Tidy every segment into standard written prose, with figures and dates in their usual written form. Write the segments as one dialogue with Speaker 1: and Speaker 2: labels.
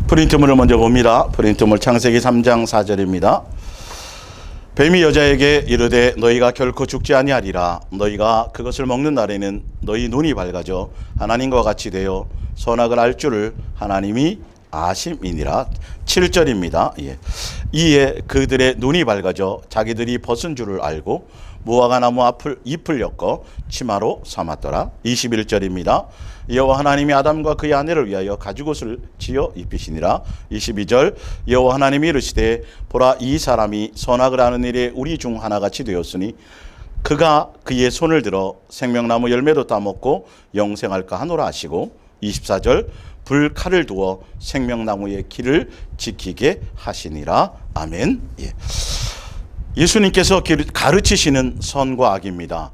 Speaker 1: 프린트물을 먼저 봅니다. 프린트물 창세기 3장 4절입니다. 뱀이 여자에게 이르되 너희가 결코 죽지 아니하리라. 너희가 그것을 먹는 날에는 너희 눈이 밝아져 하나님과 같이 되어 선악을 알 줄을 하나님이 아심이니라. 7절입니다. 이에 그들의 눈이 밝아져 자기들이 벗은 줄을 알고 무화과 나무 잎을 엮어 치마로 삼았더라. 21절입니다. 여호와 하나님이 아담과 그의 아내를 위하여 가죽옷을 지어 입히시니라. 22절 여호와 하나님이 이르시되 보라 이 사람이 선악을 아는 일에 우리 중 하나같이 되었으니 그가 그의 손을 들어 생명나무 열매도 따먹고 영생할까 하노라 하시고 24절 불 칼을 두어 생명나무의 길을 지키게 하시니라. 아멘. 예수님께서 가르치시는 선과 악입니다.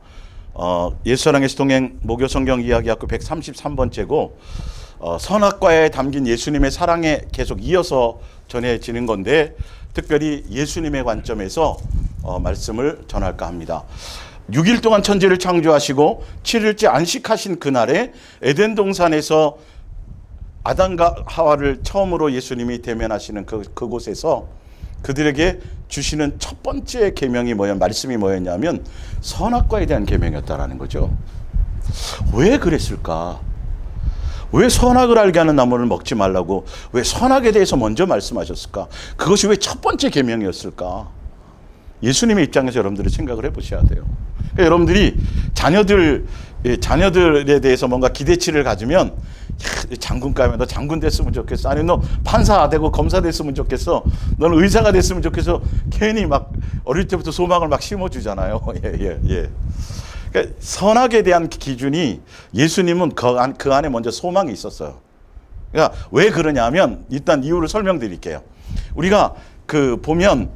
Speaker 1: 예수사랑의 동행 목요성경 이야기학교 133번째고 선악과에 담긴 예수님의 사랑에 계속 이어서 전해지는 건데 특별히 예수님의 관점에서 말씀을 전할까 합니다. 6일 동안 천지를 창조하시고 7일째 안식하신 그날에 에덴 동산에서 아담과 하와를 처음으로 예수님이 대면하시는 그곳에서 그들에게 주시는 첫 번째 계명이 말씀이 뭐였냐면 선악과에 대한 계명이었다라는 거죠. 왜 그랬을까? 왜 선악을 알게 하는 나무를 먹지 말라고 왜 선악에 대해서 먼저 말씀하셨을까? 그것이 왜 첫 번째 계명이었을까? 예수님의 입장에서 여러분들이 생각을 해보셔야 돼요. 그러니까 여러분들이 자녀들에 대해서 뭔가 기대치를 가지면 장군 가면 너 장군 됐으면 좋겠어. 아니면 너 판사 되고 검사 됐으면 좋겠어. 너는 의사가 됐으면 좋겠어. 괜히 막 어릴 때부터 소망을 막 심어주잖아요. 그러니까 선악에 대한 기준이 예수님은 그 안에 먼저 소망이 있었어요. 그러니까 왜 그러냐면 일단 이유를 설명드릴게요. 우리가 보면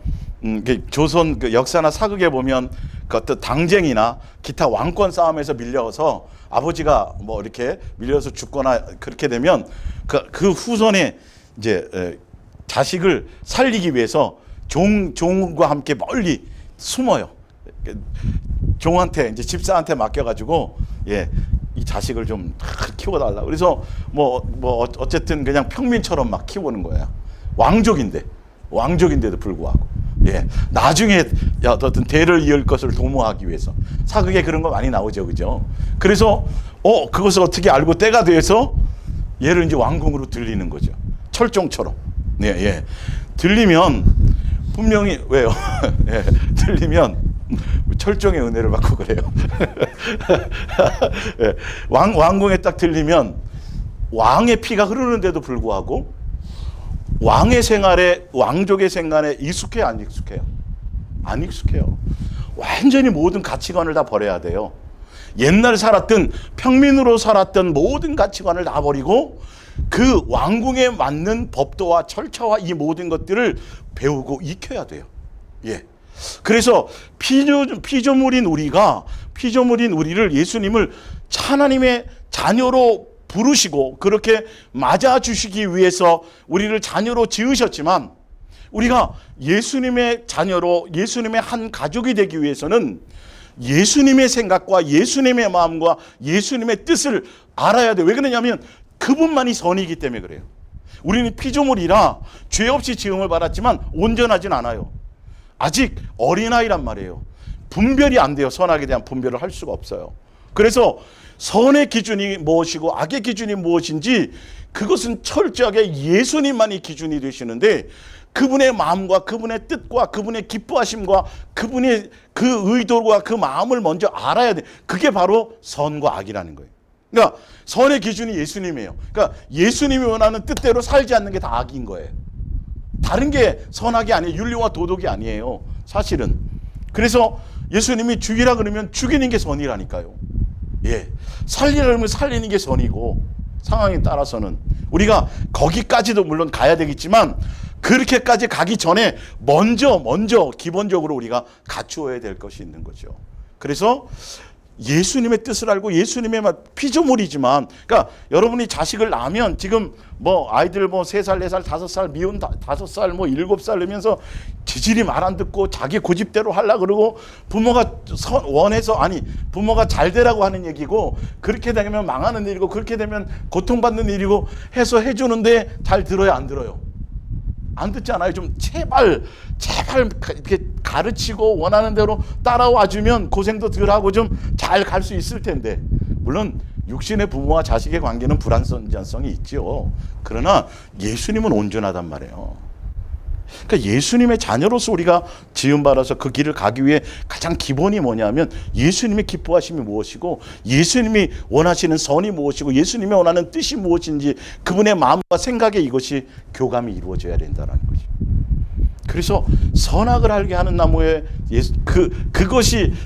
Speaker 1: 조선 역사나 사극에 보면 그 어떤 당쟁이나 기타 왕권 싸움에서 밀려서 아버지가 이렇게 밀려서 죽거나 그렇게 되면 그 후손에 이제 자식을 살리기 위해서 종과 함께 멀리 숨어요. 종한테 이제 집사한테 맡겨가지고 이 자식을 좀 키워달라. 그래서 어쨌든 그냥 평민처럼 막 키우는 거예요. 왕족인데도 불구하고. 나중에 어떤 대를 이을 것을 도모하기 위해서 사극에 그런 거 많이 나오죠, 그죠? 그래서 그것을 어떻게 알고 때가 돼서 얘를 이제 왕궁으로 들리는 거죠. 철종처럼. 들리면 분명히 왜요? 들리면 철종의 은혜를 받고 그래요. 왕궁에 딱 들리면 왕의 피가 흐르는데도 불구하고 왕족의 생활에 익숙해요, 안 익숙해요? 안 익숙해요. 완전히 모든 가치관을 다 버려야 돼요. 옛날 평민으로 살았던 모든 가치관을 다 버리고 그 왕궁에 맞는 법도와 철차와 이 모든 것들을 배우고 익혀야 돼요. 그래서 피조물인 우리를 예수님을 하나님의 자녀로 부르시고 그렇게 맞아주시기 위해서 우리를 자녀로 지으셨지만 우리가 예수님의 자녀로 예수님의 한 가족이 되기 위해서는 예수님의 생각과 예수님의 마음과 예수님의 뜻을 알아야 돼요. 왜 그러냐면 그분만이 선이기 때문에 그래요. 우리는 피조물이라 죄 없이 지음을 받았지만 온전하진 않아요. 아직 어린아이란 말이에요. 분별이 안 돼요. 선악에 대한 분별을 할 수가 없어요. 그래서 선의 기준이 무엇이고 악의 기준이 무엇인지 그것은 철저하게 예수님만이 기준이 되시는데 그분의 마음과 그분의 뜻과 그분의 기뻐하심과 그분의 그 의도와 그 마음을 먼저 알아야 돼. 그게 바로 선과 악이라는 거예요. 그러니까 선의 기준이 예수님이에요. 그러니까 예수님이 원하는 뜻대로 살지 않는 게 다 악인 거예요. 다른 게 선악이 아니에요. 윤리와 도덕이 아니에요. 사실은. 그래서 예수님이 죽이라 그러면 죽이는 게 선이라니까요. 살리려면 살리는 게 선이고 상황에 따라서는 우리가 거기까지도 물론 가야 되겠지만 그렇게까지 가기 전에 먼저 기본적으로 우리가 갖추어야 될 것이 있는 거죠. 그래서 예수님의 뜻을 알고 예수님의 피조물이지만, 그러니까 여러분이 자식을 낳으면 지금 뭐 아이들 뭐 3살, 4살, 5살, 미운 5살, 뭐 7살 이러면서 지질이 말 안 듣고 자기 고집대로 하려고 그러고, 부모가 원해서, 아니 부모가 잘 되라고 하는 얘기고, 그렇게 되면 망하는 일이고, 그렇게 되면 고통받는 일이고 해서 해주는데 잘 들어요, 안 들어요? 안 듣잖아요. 좀 제발 이렇게 가르치고 원하는 대로 따라와 주면 고생도 덜 하고 좀 잘 갈 수 있을 텐데. 물론 육신의 부모와 자식의 관계는 불완전성이 있죠. 그러나 예수님은 온전하단 말이에요. 그러니까 예수님의 자녀로서 우리가 지음받아서 그 길을 가기 위해 가장 기본이 뭐냐면, 예수님의 기뻐하심이 무엇이고, 예수님이 원하시는 선이 무엇이고, 예수님이 원하는 뜻이 무엇인지 그분의 마음과 생각에 이것이 교감이 이루어져야 된다는 거죠. 그래서 선악을 알게 하는 나무에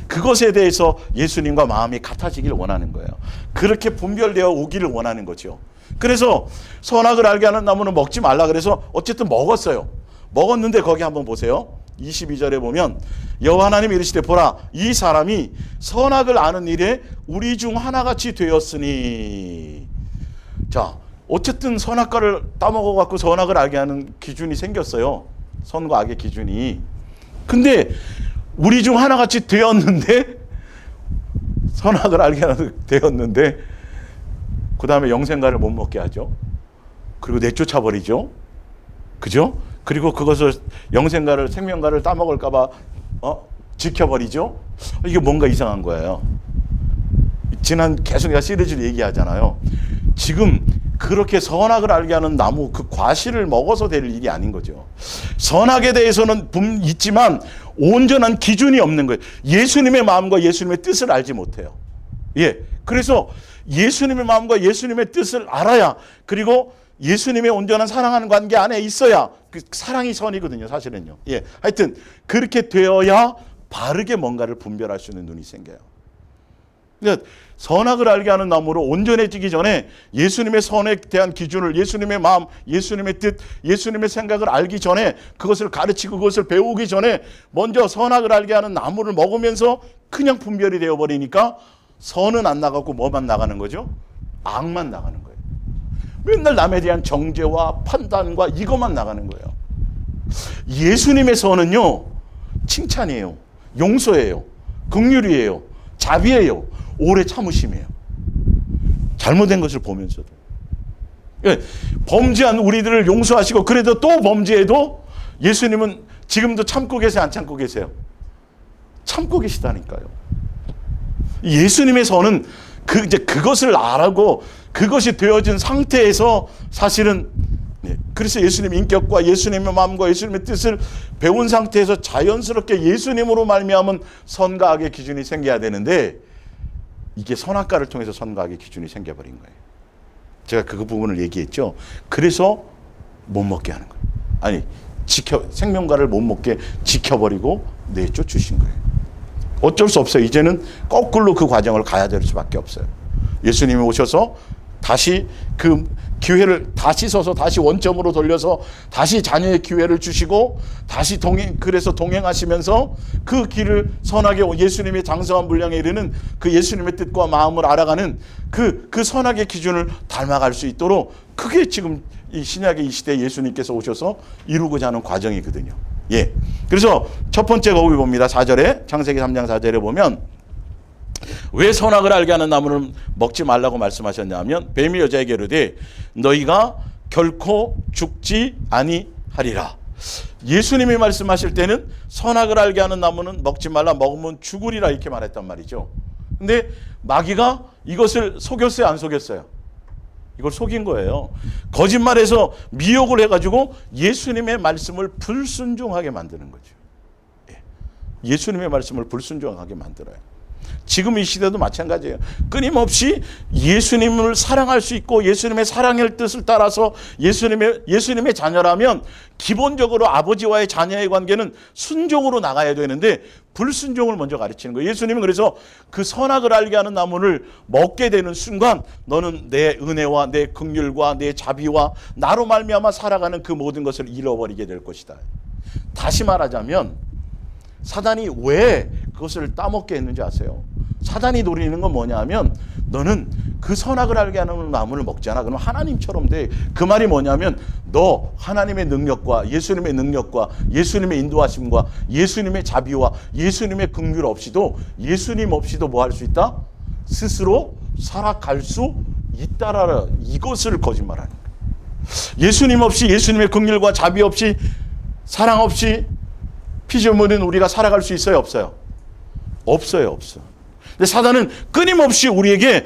Speaker 1: 그것에 대해서 예수님과 마음이 같아지길 원하는 거예요. 그렇게 분별되어 오기를 원하는 거죠. 그래서 선악을 알게 하는 나무는 먹지 말라 그래서 어쨌든 먹었어요. 먹었는데 거기 한번 보세요. 22절에 보면 여호와 하나님이 이르시되 보라, 이 사람이 선악을 아는 일에 우리 중 하나같이 되었으니. 자, 어쨌든 선악과를 따먹어 갖고 선악을 알게 하는 기준이 생겼어요. 선과 악의 기준이. 근데 우리 중 하나같이 되었는데, 선악을 알게 하는 되었는데, 그 다음에 영생가를 못 먹게 하죠. 그리고 내쫓아 버리죠. 그죠? 그리고 그것을 영생가를, 생명가를 따먹을까 봐 지켜버리죠. 이게 뭔가 이상한 거예요. 지난 계속 제가 시리즈를 얘기하잖아요. 지금 그렇게 선악을 알게 하는 나무 그 과실을 먹어서 될 일이 아닌 거죠. 선악에 대해서는 있지만 온전한 기준이 없는 거예요. 예수님의 마음과 예수님의 뜻을 알지 못해요. 예. 그래서 예수님의 마음과 예수님의 뜻을 알아야, 그리고 예수님의 온전한 사랑하는 관계 안에 있어야, 그 사랑이 선이거든요, 사실은요. 예. 하여튼 그렇게 되어야 바르게 뭔가를 분별할 수 있는 눈이 생겨요. 그러니까 선악을 알게 하는 나무로 온전해지기 전에 예수님의 선에 대한 기준을, 예수님의 마음, 예수님의 뜻, 예수님의 생각을 알기 전에, 그것을 가르치고 그것을 배우기 전에 먼저 선악을 알게 하는 나무를 먹으면서 그냥 분별이 되어버리니까 선은 안 나가고 뭐만 나가는 거죠? 악만 나가는 거예요. 맨날 남에 대한 정죄와 판단과 이것만 나가는 거예요. 예수님의 선은요, 칭찬이에요, 용서예요, 긍휼이에요, 자비예요, 오래 참으심이에요. 잘못된 것을 보면서도. 범죄한 우리들을 용서하시고, 그래도 또 범죄해도 예수님은 지금도 참고 계세요, 안 참고 계세요? 참고 계시다니까요. 예수님의 선은 이제 그것을 알고 그것이 되어진 상태에서 사실은, 그래서 예수님의 인격과 예수님의 마음과 예수님의 뜻을 배운 상태에서 자연스럽게 예수님으로 말미암은 선과 악의 기준이 생겨야 되는데, 이게 선악과를 통해서 선과 악의 기준이 생겨버린 거예요. 제가 그 부분을 얘기했죠. 그래서 못 먹게 하는 거예요. 아니, 생명과를 못 먹게 지켜버리고 내쫓으신 거예요. 어쩔 수 없어요. 이제는 거꾸로 그 과정을 가야 될 수밖에 없어요. 예수님이 오셔서 다시 그 기회를 다시 서서 다시 원점으로 돌려서 다시 자녀의 기회를 주시고, 다시 그래서 동행하시면서 그 길을 선하게, 예수님의 장성한 분량에 이르는 그 예수님의 뜻과 마음을 알아가는 그 선악의 기준을 닮아갈 수 있도록, 그게 지금 이 신약의 이 시대에 예수님께서 오셔서 이루고자 하는 과정이거든요. 예. 그래서 첫 번째 거기 봅니다. 4절에, 창세기 3장 4절에 보면, 왜 선악을 알게 하는 나무를 먹지 말라고 말씀하셨냐면, 뱀이 여자에게 이르되 너희가 결코 죽지 아니하리라. 예수님이 말씀하실 때는 선악을 알게 하는 나무는 먹지 말라, 먹으면 죽으리라, 이렇게 말했단 말이죠. 근데 마귀가 이것을 속였어요, 안 속였어요? 이걸 속인 거예요. 거짓말해서 미혹을 해가지고 예수님의 말씀을 불순종하게 만드는 거죠. 예수님의 말씀을 불순종하게 만들어요. 지금 이 시대도 마찬가지예요. 끊임없이 예수님을 사랑할 수 있고, 예수님의 사랑의 뜻을 따라서 예수님의 자녀라면 기본적으로 아버지와의 자녀의 관계는 순종으로 나가야 되는데, 불순종을 먼저 가르치는 거예요. 예수님은 그래서 그 선악을 알게 하는 나무를 먹게 되는 순간, 너는 내 은혜와 내 긍휼과 내 자비와 나로 말미암아 살아가는 그 모든 것을 잃어버리게 될 것이다. 다시 말하자면, 사단이 왜 그것을 따먹게 했는지 아세요? 사단이 노리는 건 뭐냐면 너는 그 선악을 알게 하는 나무를 먹잖아. 그럼 하나님처럼 돼. 그 말이 뭐냐면 너 하나님의 능력과 예수님의 능력과 예수님의 인도하심과 예수님의 자비와 예수님의 긍휼 없이도 예수님 없이도 뭐 할 수 있다? 스스로 살아갈 수 있다라 이것을 거짓말하는 거예요. 예수님 없이 예수님의 긍휼과 자비 없이 사랑 없이 피조물인 우리가 살아갈 수 있어요? 없어요? 없어요. 없어. 근데 사단은 끊임없이 우리에게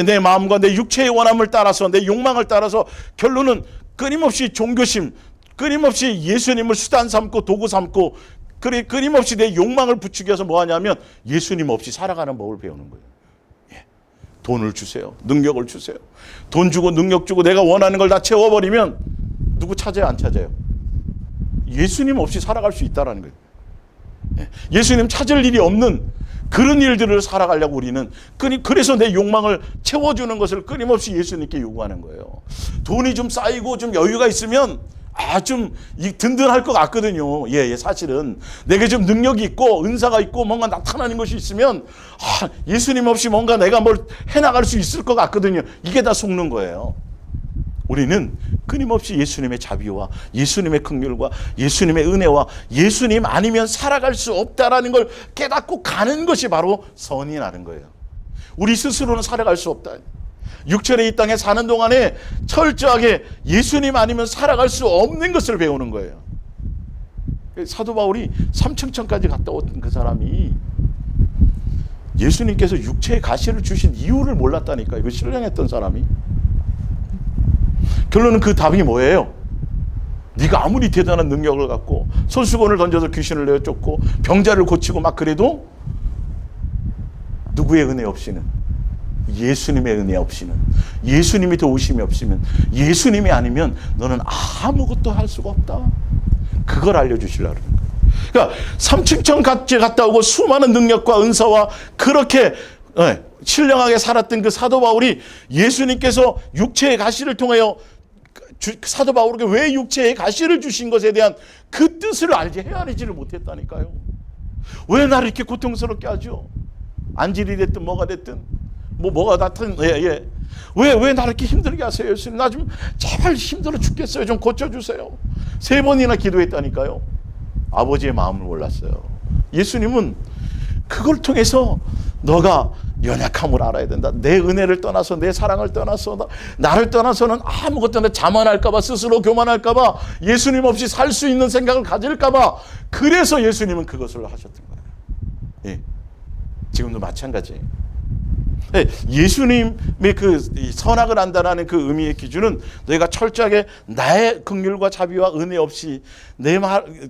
Speaker 1: 내 마음과 내 육체의 원함을 따라서 내 욕망을 따라서 결론은 끊임없이 종교심, 끊임없이 예수님을 수단 삼고 도구 삼고 끊임없이 내 욕망을 부추겨서 뭐 하냐면 예수님 없이 살아가는 법을 배우는 거예요. 예. 돈을 주세요. 능력을 주세요. 돈 주고 능력 주고 내가 원하는 걸 다 채워버리면 누구 찾아요? 안 찾아요? 예수님 없이 살아갈 수 있다는 거예요. 예. 예수님 찾을 일이 없는 그런 일들을 살아가려고 우리는 그래서 내 욕망을 채워주는 것을 끊임없이 예수님께 요구하는 거예요. 돈이 좀 쌓이고 좀 여유가 있으면 좀 든든할 것 같거든요. 예, 사실은 내게 좀 능력이 있고 은사가 있고 뭔가 나타나는 것이 있으면 예수님 없이 뭔가 내가 뭘 해나갈 수 있을 것 같거든요. 이게 다 속는 거예요. 우리는 끊임없이 예수님의 자비와 예수님의 긍휼과 예수님의 은혜와 예수님 아니면 살아갈 수 없다라는 걸 깨닫고 가는 것이 바로 선이 나는 거예요. 우리 스스로는 살아갈 수 없다. 육체의 이 땅에 사는 동안에 철저하게 예수님 아니면 살아갈 수 없는 것을 배우는 거예요. 사도 바울이 삼층천까지 갔다 온 그 사람이 예수님께서 육체의 가시를 주신 이유를 몰랐다니까. 이거 신령했던 사람이. 결론은 그 답이 뭐예요? 네가 아무리 대단한 능력을 갖고 손수건을 던져서 귀신을 내어 쫓고 병자를 고치고 막 그래도 누구의 은혜 없이는, 예수님의 은혜 없이는, 예수님이 도우심이 없으면, 예수님이 아니면 너는 아무것도 할 수가 없다. 그걸 알려주시려고 그러는 거예요. 그러니까 삼층천 갔다 오고 수많은 능력과 은사와 그렇게 신령하게 살았던 그 사도 바울이 예수님께서 육체의 가시를 통하여 사도 바울에게 왜 육체의 가시를 주신 것에 대한 그 뜻을 헤아리지를 못했다니까요. 왜 나를 이렇게 고통스럽게 하죠? 안질이 됐든 뭐가 됐든 뭐가 나타난 왜 나를 이렇게 힘들게 하세요? 예수님 나 좀 제발 힘들어 죽겠어요. 좀 고쳐주세요. 3번이나 기도했다니까요. 아버지의 마음을 몰랐어요. 예수님은 그걸 통해서 너가 연약함을 알아야 된다. 내 은혜를 떠나서 내 사랑을 떠나서 나를 떠나서는 아무것도 자만할까 봐 스스로 교만할까 봐 예수님 없이 살 수 있는 생각을 가질까 봐 그래서 예수님은 그것을 하셨던 거예요. 예. 지금도 마찬가지예요. 예수님의 그 선악을 안다라는 그 의미의 기준은 너희가 철저하게 나의 긍휼과 자비와 은혜 없이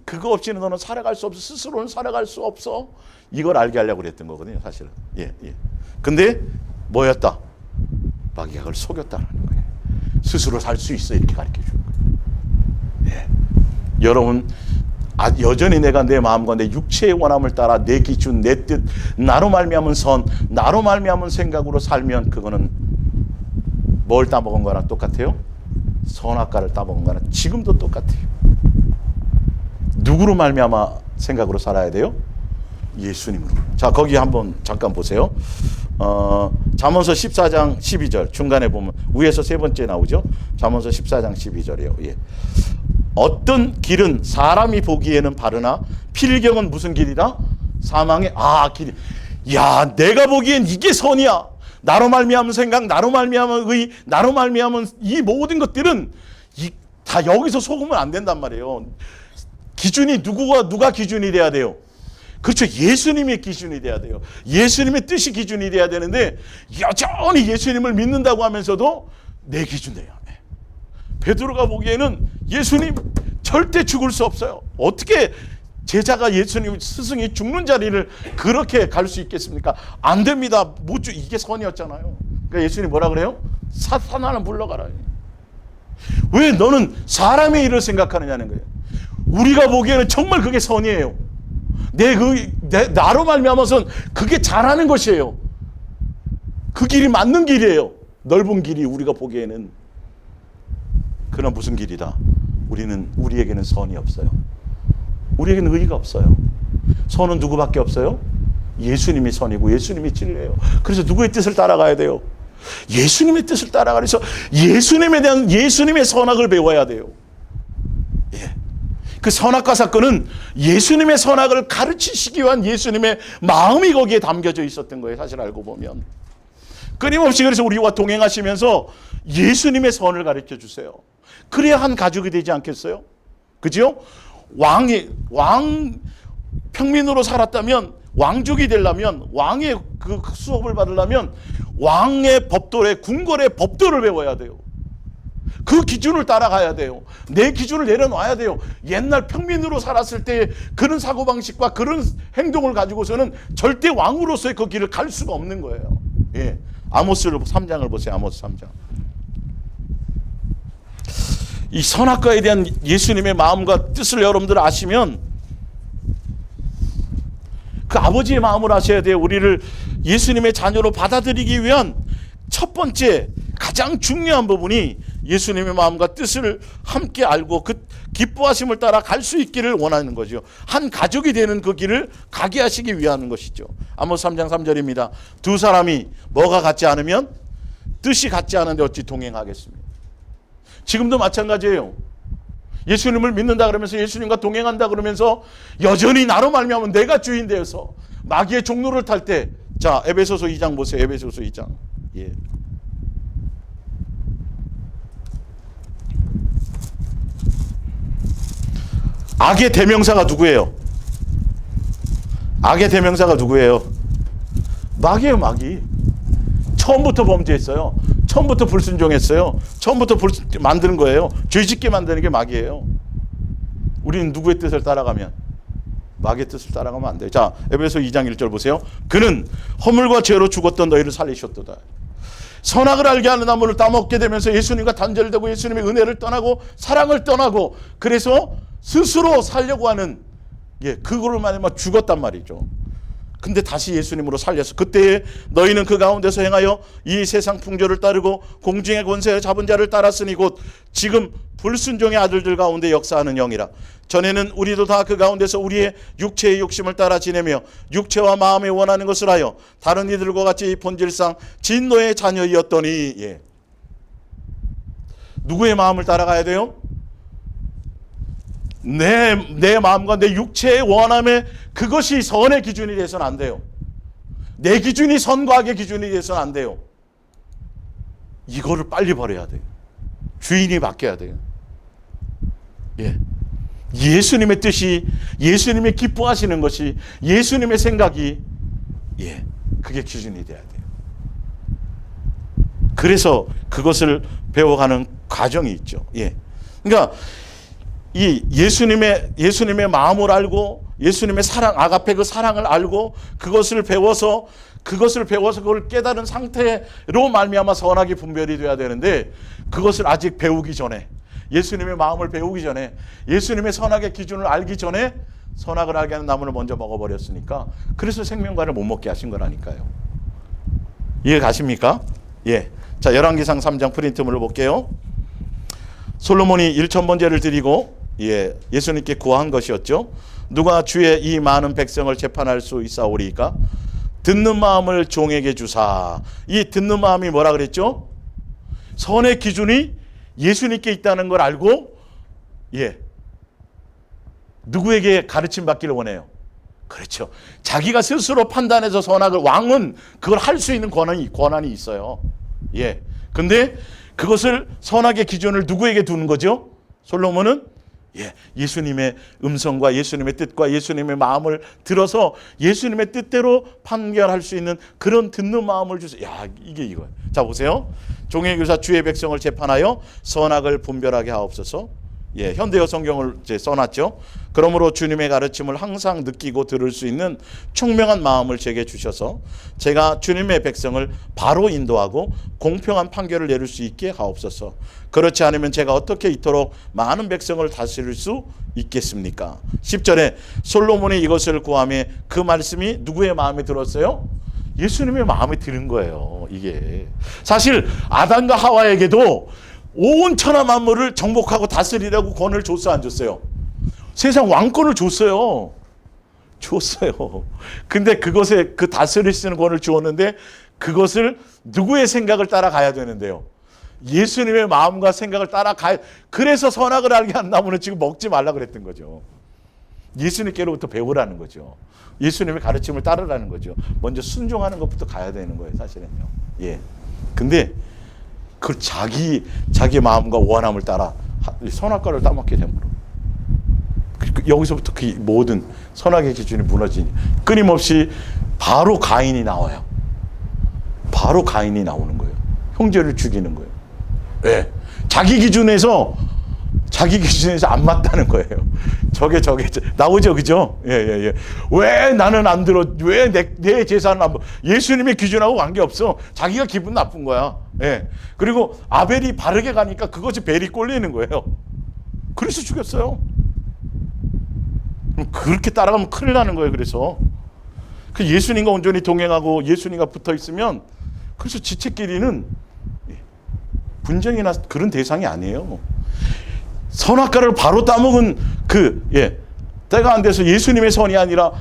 Speaker 1: 그거 없이는 너는 살아갈 수 없어. 스스로는 살아갈 수 없어. 이걸 알게 하려고 그랬던 거거든요, 사실은. 예. 근데 뭐였다? 마귀가 그걸 속였다는 거예요. 스스로 살 수 있어 이렇게 가르쳐 주는 거예요. 예. 여러분 여전히 내가 내 마음과 내 육체의 원함을 따라 내 기준, 내 뜻, 나로 말미암은 선, 나로 말미암은 생각으로 살면 그거는 뭘 따먹은 거랑 똑같아요? 선악과를 따먹은 거랑 지금도 똑같아요. 누구로 말미암아 생각으로 살아야 돼요? 예수님으로. 자, 거기 한번 잠깐 보세요. 잠언서 14장 12절 중간에 보면 위에서 3번째 나오죠. 잠언서 14장 12절이에요. 예. 어떤 길은 사람이 보기에는 바르나 필경은 무슨 길이다? 사망의 길이. 야, 내가 보기엔 이게 선이야. 나로 말미암은 생각, 나로 말미암은 의, 나로 말미암은 이 모든 것들은 다 여기서 속으면 안 된단 말이에요. 기준이 누가 기준이 돼야 돼요? 그렇죠. 예수님의 기준이 돼야 돼요. 예수님의 뜻이 기준이 돼야 되는데 여전히 예수님을 믿는다고 하면서도 내 기준 돼요. 베드로가 보기에는 예수님 절대 죽을 수 없어요. 어떻게 제자가 예수님 스승이 죽는 자리를 그렇게 갈 수 있겠습니까? 안 됩니다. 이게 선이었잖아요. 그러니까 예수님 뭐라 그래요? 사탄아 물러가라. 왜 너는 사람의 일을 생각하느냐는 거예요. 우리가 보기에는 정말 그게 선이에요. 나로 말미암아서는 그게 잘하는 것이에요. 그 길이 맞는 길이에요. 넓은 길이 우리가 보기에는. 그러나 무슨 길이다? 우리에게는 선이 없어요. 우리에게는 의의가 없어요. 선은 누구밖에 없어요? 예수님이 선이고 예수님이 진리예요. 그래서 누구의 뜻을 따라가야 돼요? 예수님의 뜻을 따라가. 그래서 예수님에 대한 예수님의 선악을 배워야 돼요. 예. 그 선악과 사건은 예수님의 선악을 가르치시기 위한 예수님의 마음이 거기에 담겨져 있었던 거예요. 사실 알고 보면. 끊임없이 그래서 우리와 동행하시면서 예수님의 선을 가르쳐 주세요. 그래야 한 가족이 되지 않겠어요? 그죠? 평민으로 살았다면, 왕족이 되려면, 왕의 그 수업을 받으려면 왕의 법도래, 궁궐의 법도를 배워야 돼요. 그 기준을 따라가야 돼요. 내 기준을 내려놔야 돼요. 옛날 평민으로 살았을 때 그런 사고방식과 그런 행동을 가지고서는 절대 왕으로서의 그 길을 갈 수가 없는 거예요. 예. 아모스 3장을 보세요. 아모스 3장. 이 선악과에 대한 예수님의 마음과 뜻을 여러분들 아시면 그 아버지의 마음을 아셔야 돼요. 우리를 예수님의 자녀로 받아들이기 위한 첫 번째 가장 중요한 부분이 예수님의 마음과 뜻을 함께 알고 그 기뻐하심을 따라 갈 수 있기를 원하는 거죠. 한 가족이 되는 그 길을 가게 하시기 위한 것이죠. 아모스 3장 3절입니다. 두 사람이 뭐가 같지 않으면 뜻이 같지 않은데 어찌 동행하겠습니까? 지금도 마찬가지예요. 예수님을 믿는다 그러면서 예수님과 동행한다 그러면서 여전히 나로 말미암아 내가 주인 되어서 마귀의 종로를 탈 때, 자 에베소서 2장 보세요. 에베소서 2장. 예. 악의 대명사가 누구예요? 악의 대명사가 누구예요? 마귀예요, 마귀. 처음부터 범죄했어요. 처음부터 불순종했어요. 처음부터 만드는 거예요. 죄짓게 만드는 게 마귀예요. 우리는 누구의 뜻을 따라가면? 마귀의 뜻을 따라가면 안 돼요. 자, 에베소 2장 1절 보세요. 그는 허물과 죄로 죽었던 너희를 살리셨도다. 선악을 알게 하는 나무를 따먹게 되면서 예수님과 단절되고 예수님의 은혜를 떠나고 사랑을 떠나고 그래서 스스로 살려고 하는, 그거를 말하면 죽었단 말이죠. 근데 다시 예수님으로 살려서 그때에 너희는 그 가운데서 행하여 이 세상 풍조를 따르고 공중의 권세를 잡은 자를 따랐으니 곧 지금 불순종의 아들들 가운데 역사하는 영이라. 전에는 우리도 다 그 가운데서 우리의 육체의 욕심을 따라 지내며 육체와 마음에 원하는 것을 하여 다른 이들과 같이 본질상 진노의 자녀이었더니. 누구의 마음을 따라가야 돼요? 내 마음과 내 육체의 원함에 그것이 선의 기준이 돼서는 안 돼요. 내 기준이 선과 악의 기준이 돼서는 안 돼요. 이거를 빨리 버려야 돼요. 주인이 바뀌어야 돼요. 예수님의 뜻이, 예수님의 기뻐하시는 것이, 예수님의 생각이, 그게 기준이 돼야 돼요. 그래서 그것을 배워가는 과정이 있죠. 그러니까 이 예수님의 마음을 알고 예수님의 사랑, 아가페 그 사랑을 알고 그것을 배워서 그걸 깨달은 상태로 말미암아 선악이 분별이 돼야 되는데, 그것을 아직 배우기 전에, 예수님의 마음을 배우기 전에, 예수님의 선악의 기준을 알기 전에 선악을 알게 하는 나무를 먼저 먹어버렸으니까, 그래서 생명과를 못 먹게 하신 거라니까요. 이해 가십니까? 자, 열왕기상 3장 프린트물을 볼게요. 솔로몬이 1,000번제를 드리고 예수님께 구한 것이었죠. 누가 주의 이 많은 백성을 재판할 수 있사오리까? 듣는 마음을 종에게 주사. 이 듣는 마음이 뭐라 그랬죠? 선의 기준이 예수님께 있다는 걸 알고 누구에게 가르침 받기를 원해요? 그렇죠. 자기가 스스로 판단해서 선악을, 왕은 그걸 할 수 있는 권한이 있어요. 근데 그것을 선악의 기준을 누구에게 두는 거죠? 솔로몬은 예수님의 음성과 예수님의 뜻과 예수님의 마음을 들어서 예수님의 뜻대로 판결할 수 있는 그런 듣는 마음을 주세요. 이게 이거예요. 자, 보세요. 종의 교사 주의 백성을 재판하여 선악을 분별하게 하옵소서. 현대어 성경을 이제 써놨죠. 그러므로 주님의 가르침을 항상 느끼고 들을 수 있는 총명한 마음을 제게 주셔서 제가 주님의 백성을 바로 인도하고 공평한 판결을 내릴 수 있게 하옵소서. 그렇지 않으면 제가 어떻게 이토록 많은 백성을 다스릴 수 있겠습니까? 10절에 솔로몬이 이것을 구하며 그 말씀이 누구의 마음에 들었어요? 예수님의 마음에 드는 거예요. 이게 사실 아담과 하와에게도 온 천하 만물을 정복하고 다스리라고 권을 줬어, 안 줬어요? 세상 왕권을 줬어요. 주었어요. 근데 그것에 그 다스릴 수 있는 권을 주었는데 그것을 누구의 생각을 따라가야 되는데요. 예수님의 마음과 생각을 따라가야. 그래서 선악을 알게 한 나무는 지금 먹지 말라 그랬던 거죠. 예수님께로부터 배우라는 거죠. 예수님의 가르침을 따르라는 거죠. 먼저 순종하는 것부터 가야 되는 거예요, 사실은요. 예. 근데 그 자기 마음과 원함을 따라 선악과를 따먹게 되므로 여기서부터 그 모든 선악의 기준이 무너지니 끊임없이 바로 가인이 나와요. 바로 가인이 나오는 거예요. 형제를 죽이는 거예요. 예. 자기 기준에서 안 맞다는 거예요. 저게 나오죠, 그죠? 예. 왜 나는 안 들어? 왜 내 재산은 안? 예수님의 기준하고 관계 없어. 자기가 기분 나쁜 거야. 예. 그리고 아벨이 바르게 가니까 그것이 벨이 꼴리는 거예요. 그래서 죽였어요. 그렇게 따라가면 큰일 나는 거예요. 그래서 그 예수님과 온전히 동행하고 예수님과 붙어 있으면 그래서 지체끼리는 분쟁이나 그런 대상이 아니에요. 선악과를 바로 따먹은 때가 안 돼서 예수님의 선이 아니라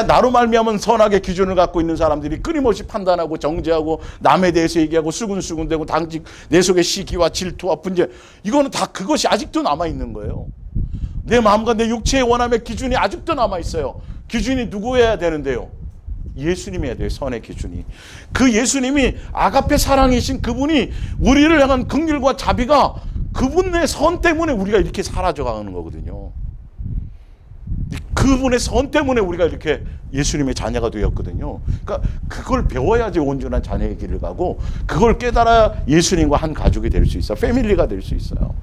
Speaker 1: 나로 말미암은 선악의 기준을 갖고 있는 사람들이 끊임없이 판단하고 정죄하고 남에 대해서 얘기하고 수군수군대고 당직 내 속에 시기와 질투와 분쟁, 이거는 다 그것이 아직도 남아있는 거예요. 내 마음과 내 육체의 원함의 기준이 아직도 남아있어요. 기준이 누구여야 되는데요? 예수님이어야 돼요. 선의 기준이. 그 예수님이 아가페 사랑이신 그분이 우리를 향한 긍휼과 자비가 그분의 선 때문에 우리가 이렇게 사라져가는 거거든요. 그분의 선 때문에 우리가 이렇게 예수님의 자녀가 되었거든요. 그러니까 그걸 배워야지 온전한 자녀의 길을 가고 그걸 깨달아 예수님과 한 가족이 될 수 있어요. 패밀리가 될 수 있어요.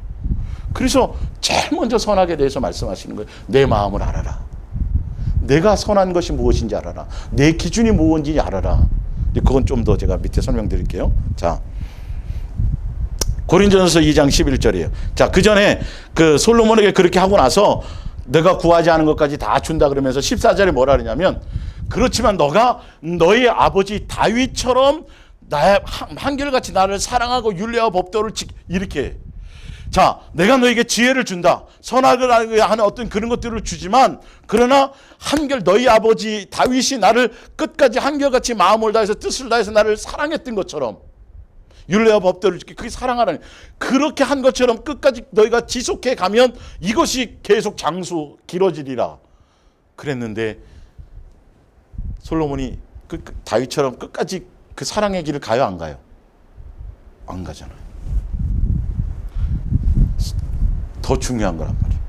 Speaker 1: 그래서 제일 먼저 선악에 대해서 말씀하시는 거예요. 내 마음을 알아라. 내가 선한 것이 무엇인지 알아라. 내 기준이 무엇인지 알아라. 그건 좀 더 제가 밑에 설명드릴게요. 자, 고린도전서 2장 11절이에요. 자, 그 전에 그 솔로몬에게 그렇게 하고 나서 내가 구하지 않은 것까지 다 준다 그러면서 14절에 뭐라 그러냐면, 그렇지만 너가 너희 아버지 다윗처럼 나의 한결같이 나를 사랑하고 율례와 법도를 이렇게. 자, 내가 너에게 지혜를 준다. 선악을 하는 어떤 그런 것들을 주지만, 그러나 한결 너희 아버지 다윗이 나를 끝까지 한결같이 마음을 다해서 뜻을 다해서 나를 사랑했던 것처럼 율례와 법도를 지키, 그게 사랑하라는, 그렇게 한 것처럼 끝까지 너희가 지속해 가면 이것이 계속 장수 길어지리라 그랬는데, 솔로몬이 다윗처럼 끝까지 그 사랑의 길을 가요, 안 가요? 안 가잖아요. 더 중요한 거란 말이에요.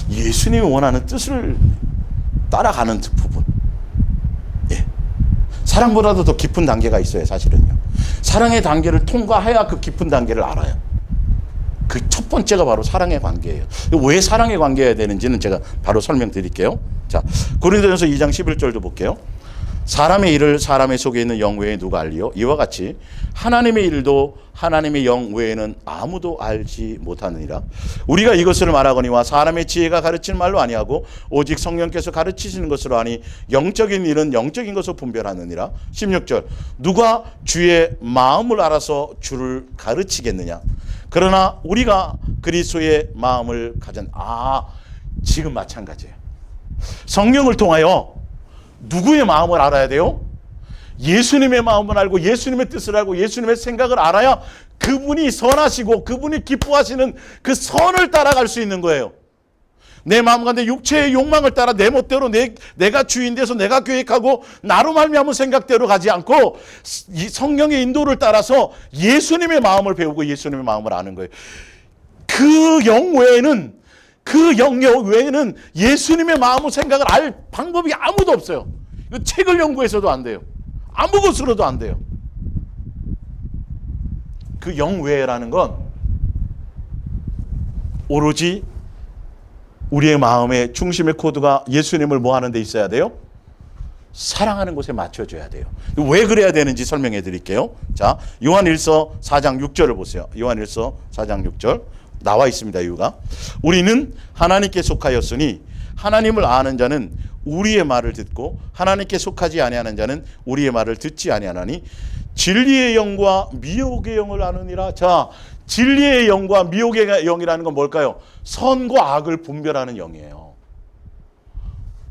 Speaker 1: 예수님이 원하는 뜻을 따라가는 부분. 예. 사랑보다도 더 깊은 단계가 있어요, 사실은요. 사랑의 단계를 통과해야 그 깊은 단계를 알아요. 그 첫 번째가 바로 사랑의 관계예요. 왜 사랑의 관계여야 되는지는 제가 바로 설명드릴게요. 자, 고린도전서 2장 11절도 볼게요. 사람의 일을 사람의 속에 있는 영 외에 누가 알리요? 이와 같이 하나님의 일도 하나님의 영 외에는 아무도 알지 못하느니라. 우리가 이것을 말하거니와 사람의 지혜가 가르치는 말로 아니하고 오직 성령께서 가르치시는 것으로 하니 영적인 일은 영적인 것으로 분별하느니라. 16절, 누가 주의 마음을 알아서 주를 가르치겠느냐? 그러나 우리가 그리스도의 마음을 가진. 지금 마찬가지예요. 성령을 통하여 누구의 마음을 알아야 돼요? 예수님의 마음을 알고 예수님의 뜻을 알고 예수님의 생각을 알아야 그분이 선하시고 그분이 기뻐하시는 그 선을 따라갈 수 있는 거예요. 내 마음과 내 육체의 욕망을 따라 내 멋대로 내가 주인 돼서 내가 계획하고 나로 말미암은 생각대로 가지 않고 이 성령의 인도를 따라서 예수님의 마음을 배우고 예수님의 마음을 아는 거예요. 그 영 외에는 예수님의 마음의 생각을 알 방법이 아무도 없어요. 이거 책을 연구해서도 안 돼요. 아무 것으로도 안 돼요. 그 영 외라는 건 오로지 우리의 마음의 중심의 코드가 예수님을 뭐 하는 데 있어야 돼요? 사랑하는 곳에 맞춰줘야 돼요. 왜 그래야 되는지 설명해 드릴게요. 자, 요한일서 4장 6절을 보세요. 요한일서 4장 6절 나와 있습니다. 이유가, 우리는 하나님께 속하였으니 하나님을 아는 자는 우리의 말을 듣고 하나님께 속하지 아니하는 자는 우리의 말을 듣지 아니하나니 진리의 영과 미혹의 영을 아느니라. 자, 진리의 영과 미혹의 영이라는 건 뭘까요? 선과 악을 분별하는 영이에요.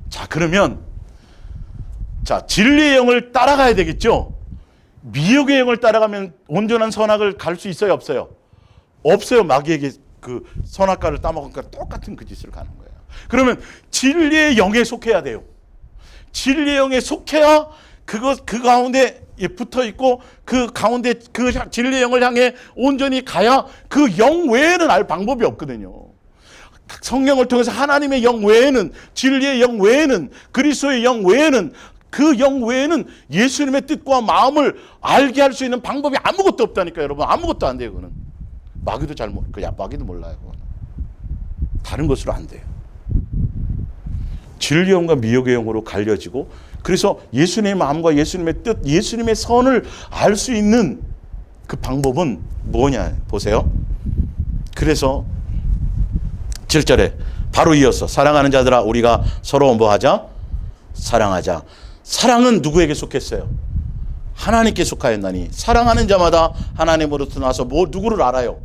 Speaker 1: 자, 그러면 자, 진리의 영을 따라가야 되겠죠. 미혹의 영을 따라가면 온전한 선악을 갈 수 있어요, 없어요? 없어요. 마귀에게 그 선악과를 따먹으니까 똑같은 그 짓을 가는 거예요. 그러면 진리의 영에 속해야 돼요. 진리의 영에 속해야 그 가운데 붙어 있고 그 가운데 그 진리의 영을 향해 온전히 가야 그 영 외에는 알 방법이 없거든요. 성령을 통해서 하나님의 영 외에는, 진리의 영 외에는, 그리스도의 영 외에는, 그 영 외에는 예수님의 뜻과 마음을 알게 할 수 있는 방법이 아무것도 없다니까요, 여러분. 아무것도 안 돼요, 그거는. 마귀도 마귀도 몰라요, 그거는. 다른 것으로 안 돼요. 진리의 영과 미혹의 영으로 갈려지고, 그래서 예수님의 마음과 예수님의 뜻, 예수님의 선을 알 수 있는 그 방법은 뭐냐 보세요. 그래서 7절에 바로 이어서 사랑하는 자들아 우리가 서로 뭐하자? 사랑하자. 사랑은 누구에게 속했어요? 하나님께 속하였나니 사랑하는 자마다 하나님으로부터 나서 누구를 알아요?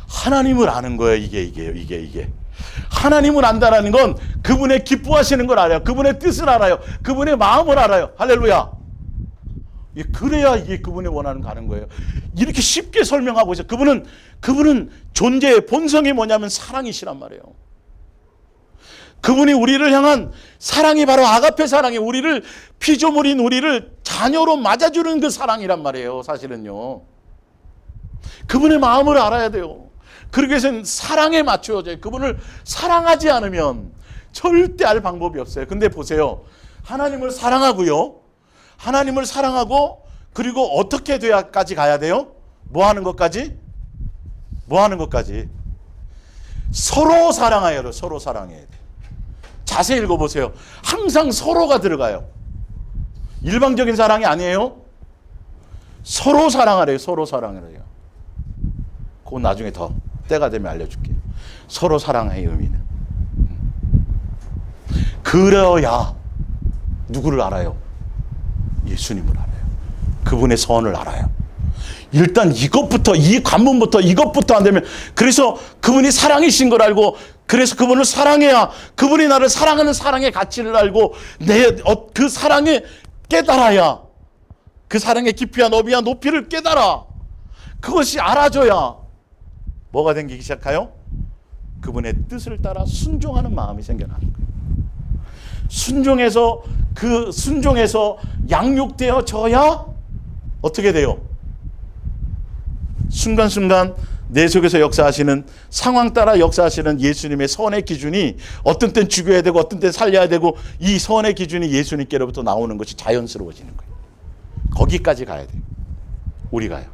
Speaker 1: 하나님을 아는 거예요. 이게. 하나님을 안다라는 건 그분의 기뻐하시는 걸 알아요. 그분의 뜻을 알아요. 그분의 마음을 알아요. 할렐루야. 그래야 이게 그분이 원하는 가는 거예요. 이렇게 쉽게 설명하고 있어요. 그분은 존재의 본성이 뭐냐면 사랑이시란 말이에요. 그분이 우리를 향한 사랑이 바로 아가페 사랑이 우리를 피조물인 우리를 자녀로 맞아주는 그 사랑이란 말이에요. 사실은요. 그분의 마음을 알아야 돼요. 그러기 위해서는 사랑에 맞춰져요. 그분을 사랑하지 않으면 절대 알 방법이 없어요. 근데 보세요. 하나님을 사랑하고요. 하나님을 사랑하고 그리고 어떻게 돼야까지 가야 돼요? 뭐 하는 것까지? 서로 사랑해야 돼요. 서로 사랑해야 돼요. 자세히 읽어보세요. 항상 서로가 들어가요. 일방적인 사랑이 아니에요. 서로 사랑하래요. 서로 사랑하래요. 그건 나중에 더 때가 되면 알려줄게요. 서로 사랑의 의미는. 그래야 누구를 알아요? 예수님을 알아요. 그분의 선을 알아요. 일단 이것부터, 이 관문부터, 이것부터 안 되면, 그래서 그분이 사랑이신 걸 알고, 그래서 그분을 사랑해야 그분이 나를 사랑하는 사랑의 가치를 알고 그 사랑에 깨달아야, 그 사랑의 깊이와 너비와 높이를 깨달아. 그것이 알아줘야 뭐가 생기기 시작해요? 그분의 뜻을 따라 순종하는 마음이 생겨나는 거예요. 순종해서 양육되어져야 어떻게 돼요? 순간순간 내 속에서 역사하시는, 상황 따라 역사하시는 예수님의 선의 기준이 어떤 땐 죽여야 되고 어떤 땐 살려야 되고, 이 선의 기준이 예수님께로부터 나오는 것이 자연스러워지는 거예요. 거기까지 가야 돼요. 우리가요.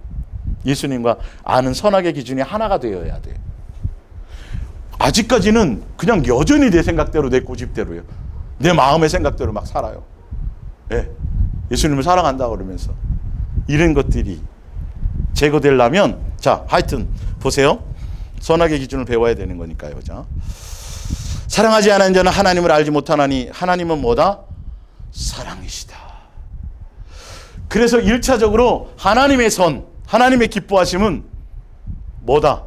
Speaker 1: 예수님과 아는 선악의 기준이 하나가 되어야 돼요. 아직까지는 그냥 여전히 내 생각대로, 내 고집대로요. 내 마음의 생각대로 막 살아요. 네. 예수님을 사랑한다 그러면서. 이런 것들이 제거되려면, 자, 하여튼 보세요. 선악의 기준을 배워야 되는 거니까요. 자, 사랑하지 않은 자는 하나님을 알지 못하나니 하나님은 뭐다? 사랑이시다. 그래서 1차적으로 하나님의 선, 하나님의 기뻐하심은 뭐다?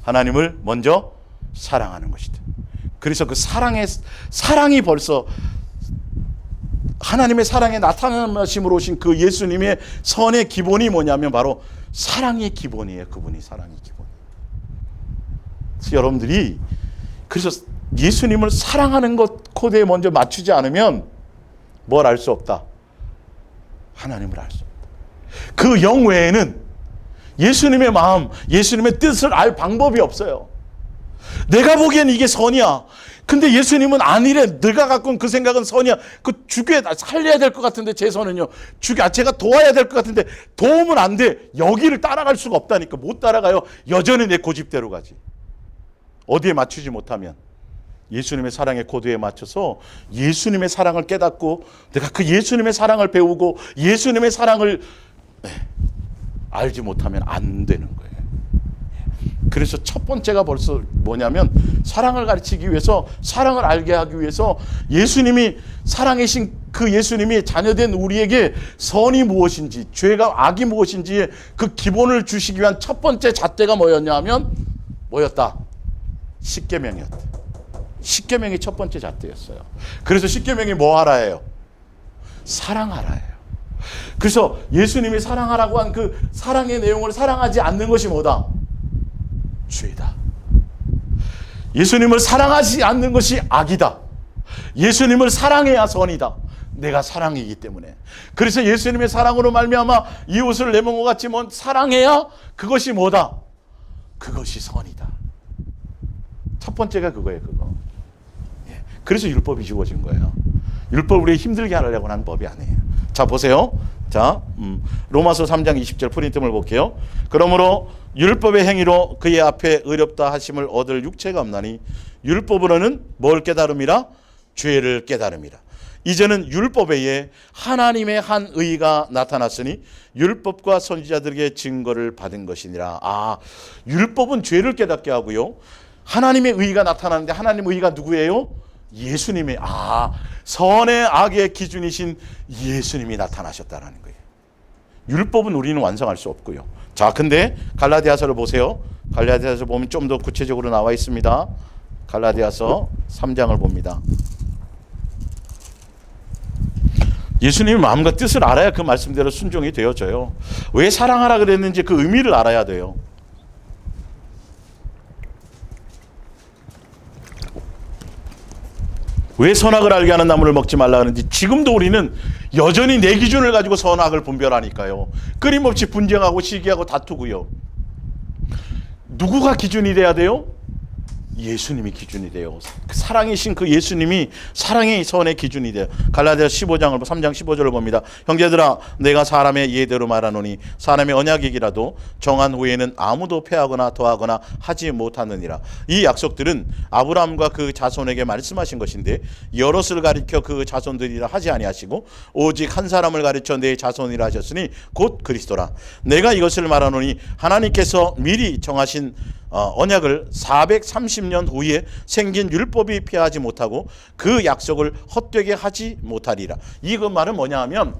Speaker 1: 하나님을 먼저 사랑하는 것이다. 그래서 그 사랑이 벌써 하나님의 사랑에 나타나심으로 오신 그 예수님의 선의 기본이 뭐냐면 바로 사랑의 기본이에요. 그분이 사랑의 기본. 그래서 여러분들이 그래서 예수님을 사랑하는 것 코드에 먼저 맞추지 않으면 뭘 알 수 없다? 하나님을 알 수 없다. 그 영 외에는 예수님의 마음, 예수님의 뜻을 알 방법이 없어요. 내가 보기엔 이게 선이야. 근데 예수님은 아니래. 내가 갖고 온 그 생각은 선이야. 그 살려야 될 것 같은데 제 선은요. 제가 도와야 될 것 같은데 도움은 안 돼. 여기를 따라갈 수가 없다니까. 못 따라가요. 여전히 내 고집대로 가지. 어디에 맞추지 못하면 예수님의 사랑의 코드에 맞춰서 예수님의 사랑을 깨닫고 내가 그 예수님의 사랑을 배우고 예수님의 사랑을 알지 못하면 안 되는 거예요. 그래서 첫 번째가 벌써 뭐냐면 사랑을 가르치기 위해서, 사랑을 알게 하기 위해서 예수님이 사랑이신 그 예수님이 자녀된 우리에게 선이 무엇인지, 죄가 악이 무엇인지 그 기본을 주시기 위한 첫 번째 잣대가 뭐였냐 하면 뭐였다? 십계명이었다. 십계명이 첫 번째 잣대였어요. 그래서 십계명이 뭐 하라예요? 사랑하라예요. 그래서 예수님이 사랑하라고 한 그 사랑의 내용을 사랑하지 않는 것이 뭐다? 죄다. 예수님을 사랑하지 않는 것이 악이다. 예수님을 사랑해야 선이다. 내가 사랑이기 때문에. 그래서 예수님의 사랑으로 말미암아 이웃을 내 몸과 같이 사랑해야 그것이 뭐다? 그것이 선이다. 첫 번째가 그거예요. 그거. 예. 그래서 율법이 주어진 거예요. 율법 우리 힘들게 하려고 하는 법이 아니에요. 자, 보세요. 자, 로마서 3장 20절 프린트를 볼게요. 그러므로 율법의 행위로 그의 앞에 의롭다 하심을 얻을 육체가 없나니 율법으로는 뭘 깨달음이라? 죄를 깨달음이라. 이제는 율법 외에 하나님의 한 의가 나타났으니 율법과 선지자들에게 증거를 받은 것이니라. 아, 율법은 죄를 깨닫게 하고요. 하나님의 의가 나타나는데 하나님의 의가 누구예요? 예수님의, 선의 악의 기준이신 예수님이 나타나셨다라는 거예요. 율법은 우리는 완성할 수 없고요. 자, 근데 갈라디아서를 보세요. 갈라디아서 보면 좀 더 구체적으로 나와 있습니다. 갈라디아서 3장을 봅니다. 예수님의 마음과 뜻을 알아야 그 말씀대로 순종이 되어져요. 왜 사랑하라 그랬는지 그 의미를 알아야 돼요. 왜 선악을 알게 하는 나무를 먹지 말라 하는지 지금도 우리는 여전히 내 기준을 가지고 선악을 분별하니까요. 끊임없이 분쟁하고 시기하고 다투고요. 누구가 기준이 돼야 돼요? 예수님이 기준이 돼요. 사랑이신 그 예수님이 사랑의 선의 기준이 돼요. 갈라디아 15장을 3장 15절을 봅니다. 형제들아 내가 사람의 예대로 말하노니 사람의 언약이기라도 정한 후에는 아무도 패하거나 더하거나 하지 못하느니라. 이 약속들은 아브라함과 그 자손에게 말씀하신 것인데 여럿을 가리켜 그 자손들이라 하지 아니하시고 오직 한 사람을 가리켜 내 자손이라 하셨으니 곧 그리스도라. 내가 이것을 말하노니 하나님께서 미리 정하신 언약을 430년 후에 생긴 율법이 피하지 못하고 그 약속을 헛되게 하지 못하리라. 이 그 말은 뭐냐 하면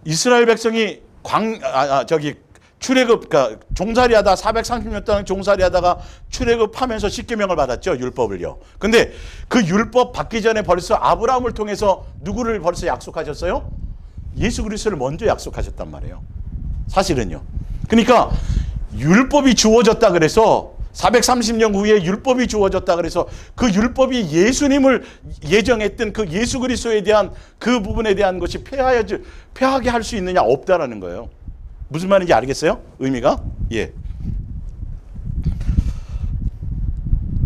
Speaker 1: 이스라엘 백성이 출애굽, 그러니까 종살이하다 430년 동안 종살이하다가 출애굽하면서 십계명을 받았죠. 율법을요. 근데 그 율법 받기 전에 벌써 아브라함을 통해서 누구를 벌써 약속하셨어요? 예수 그리스도를 먼저 약속하셨단 말이에요. 사실은요. 그러니까 율법이 주어졌다 그래서 430년 후에 율법이 주어졌다 그래서 그 율법이 예수님을 예정했던 그 예수 그리스도에 대한 그 부분에 대한 것이 폐하게 할 수 있느냐? 없다라는 거예요. 무슨 말인지 알겠어요? 의미가? 예.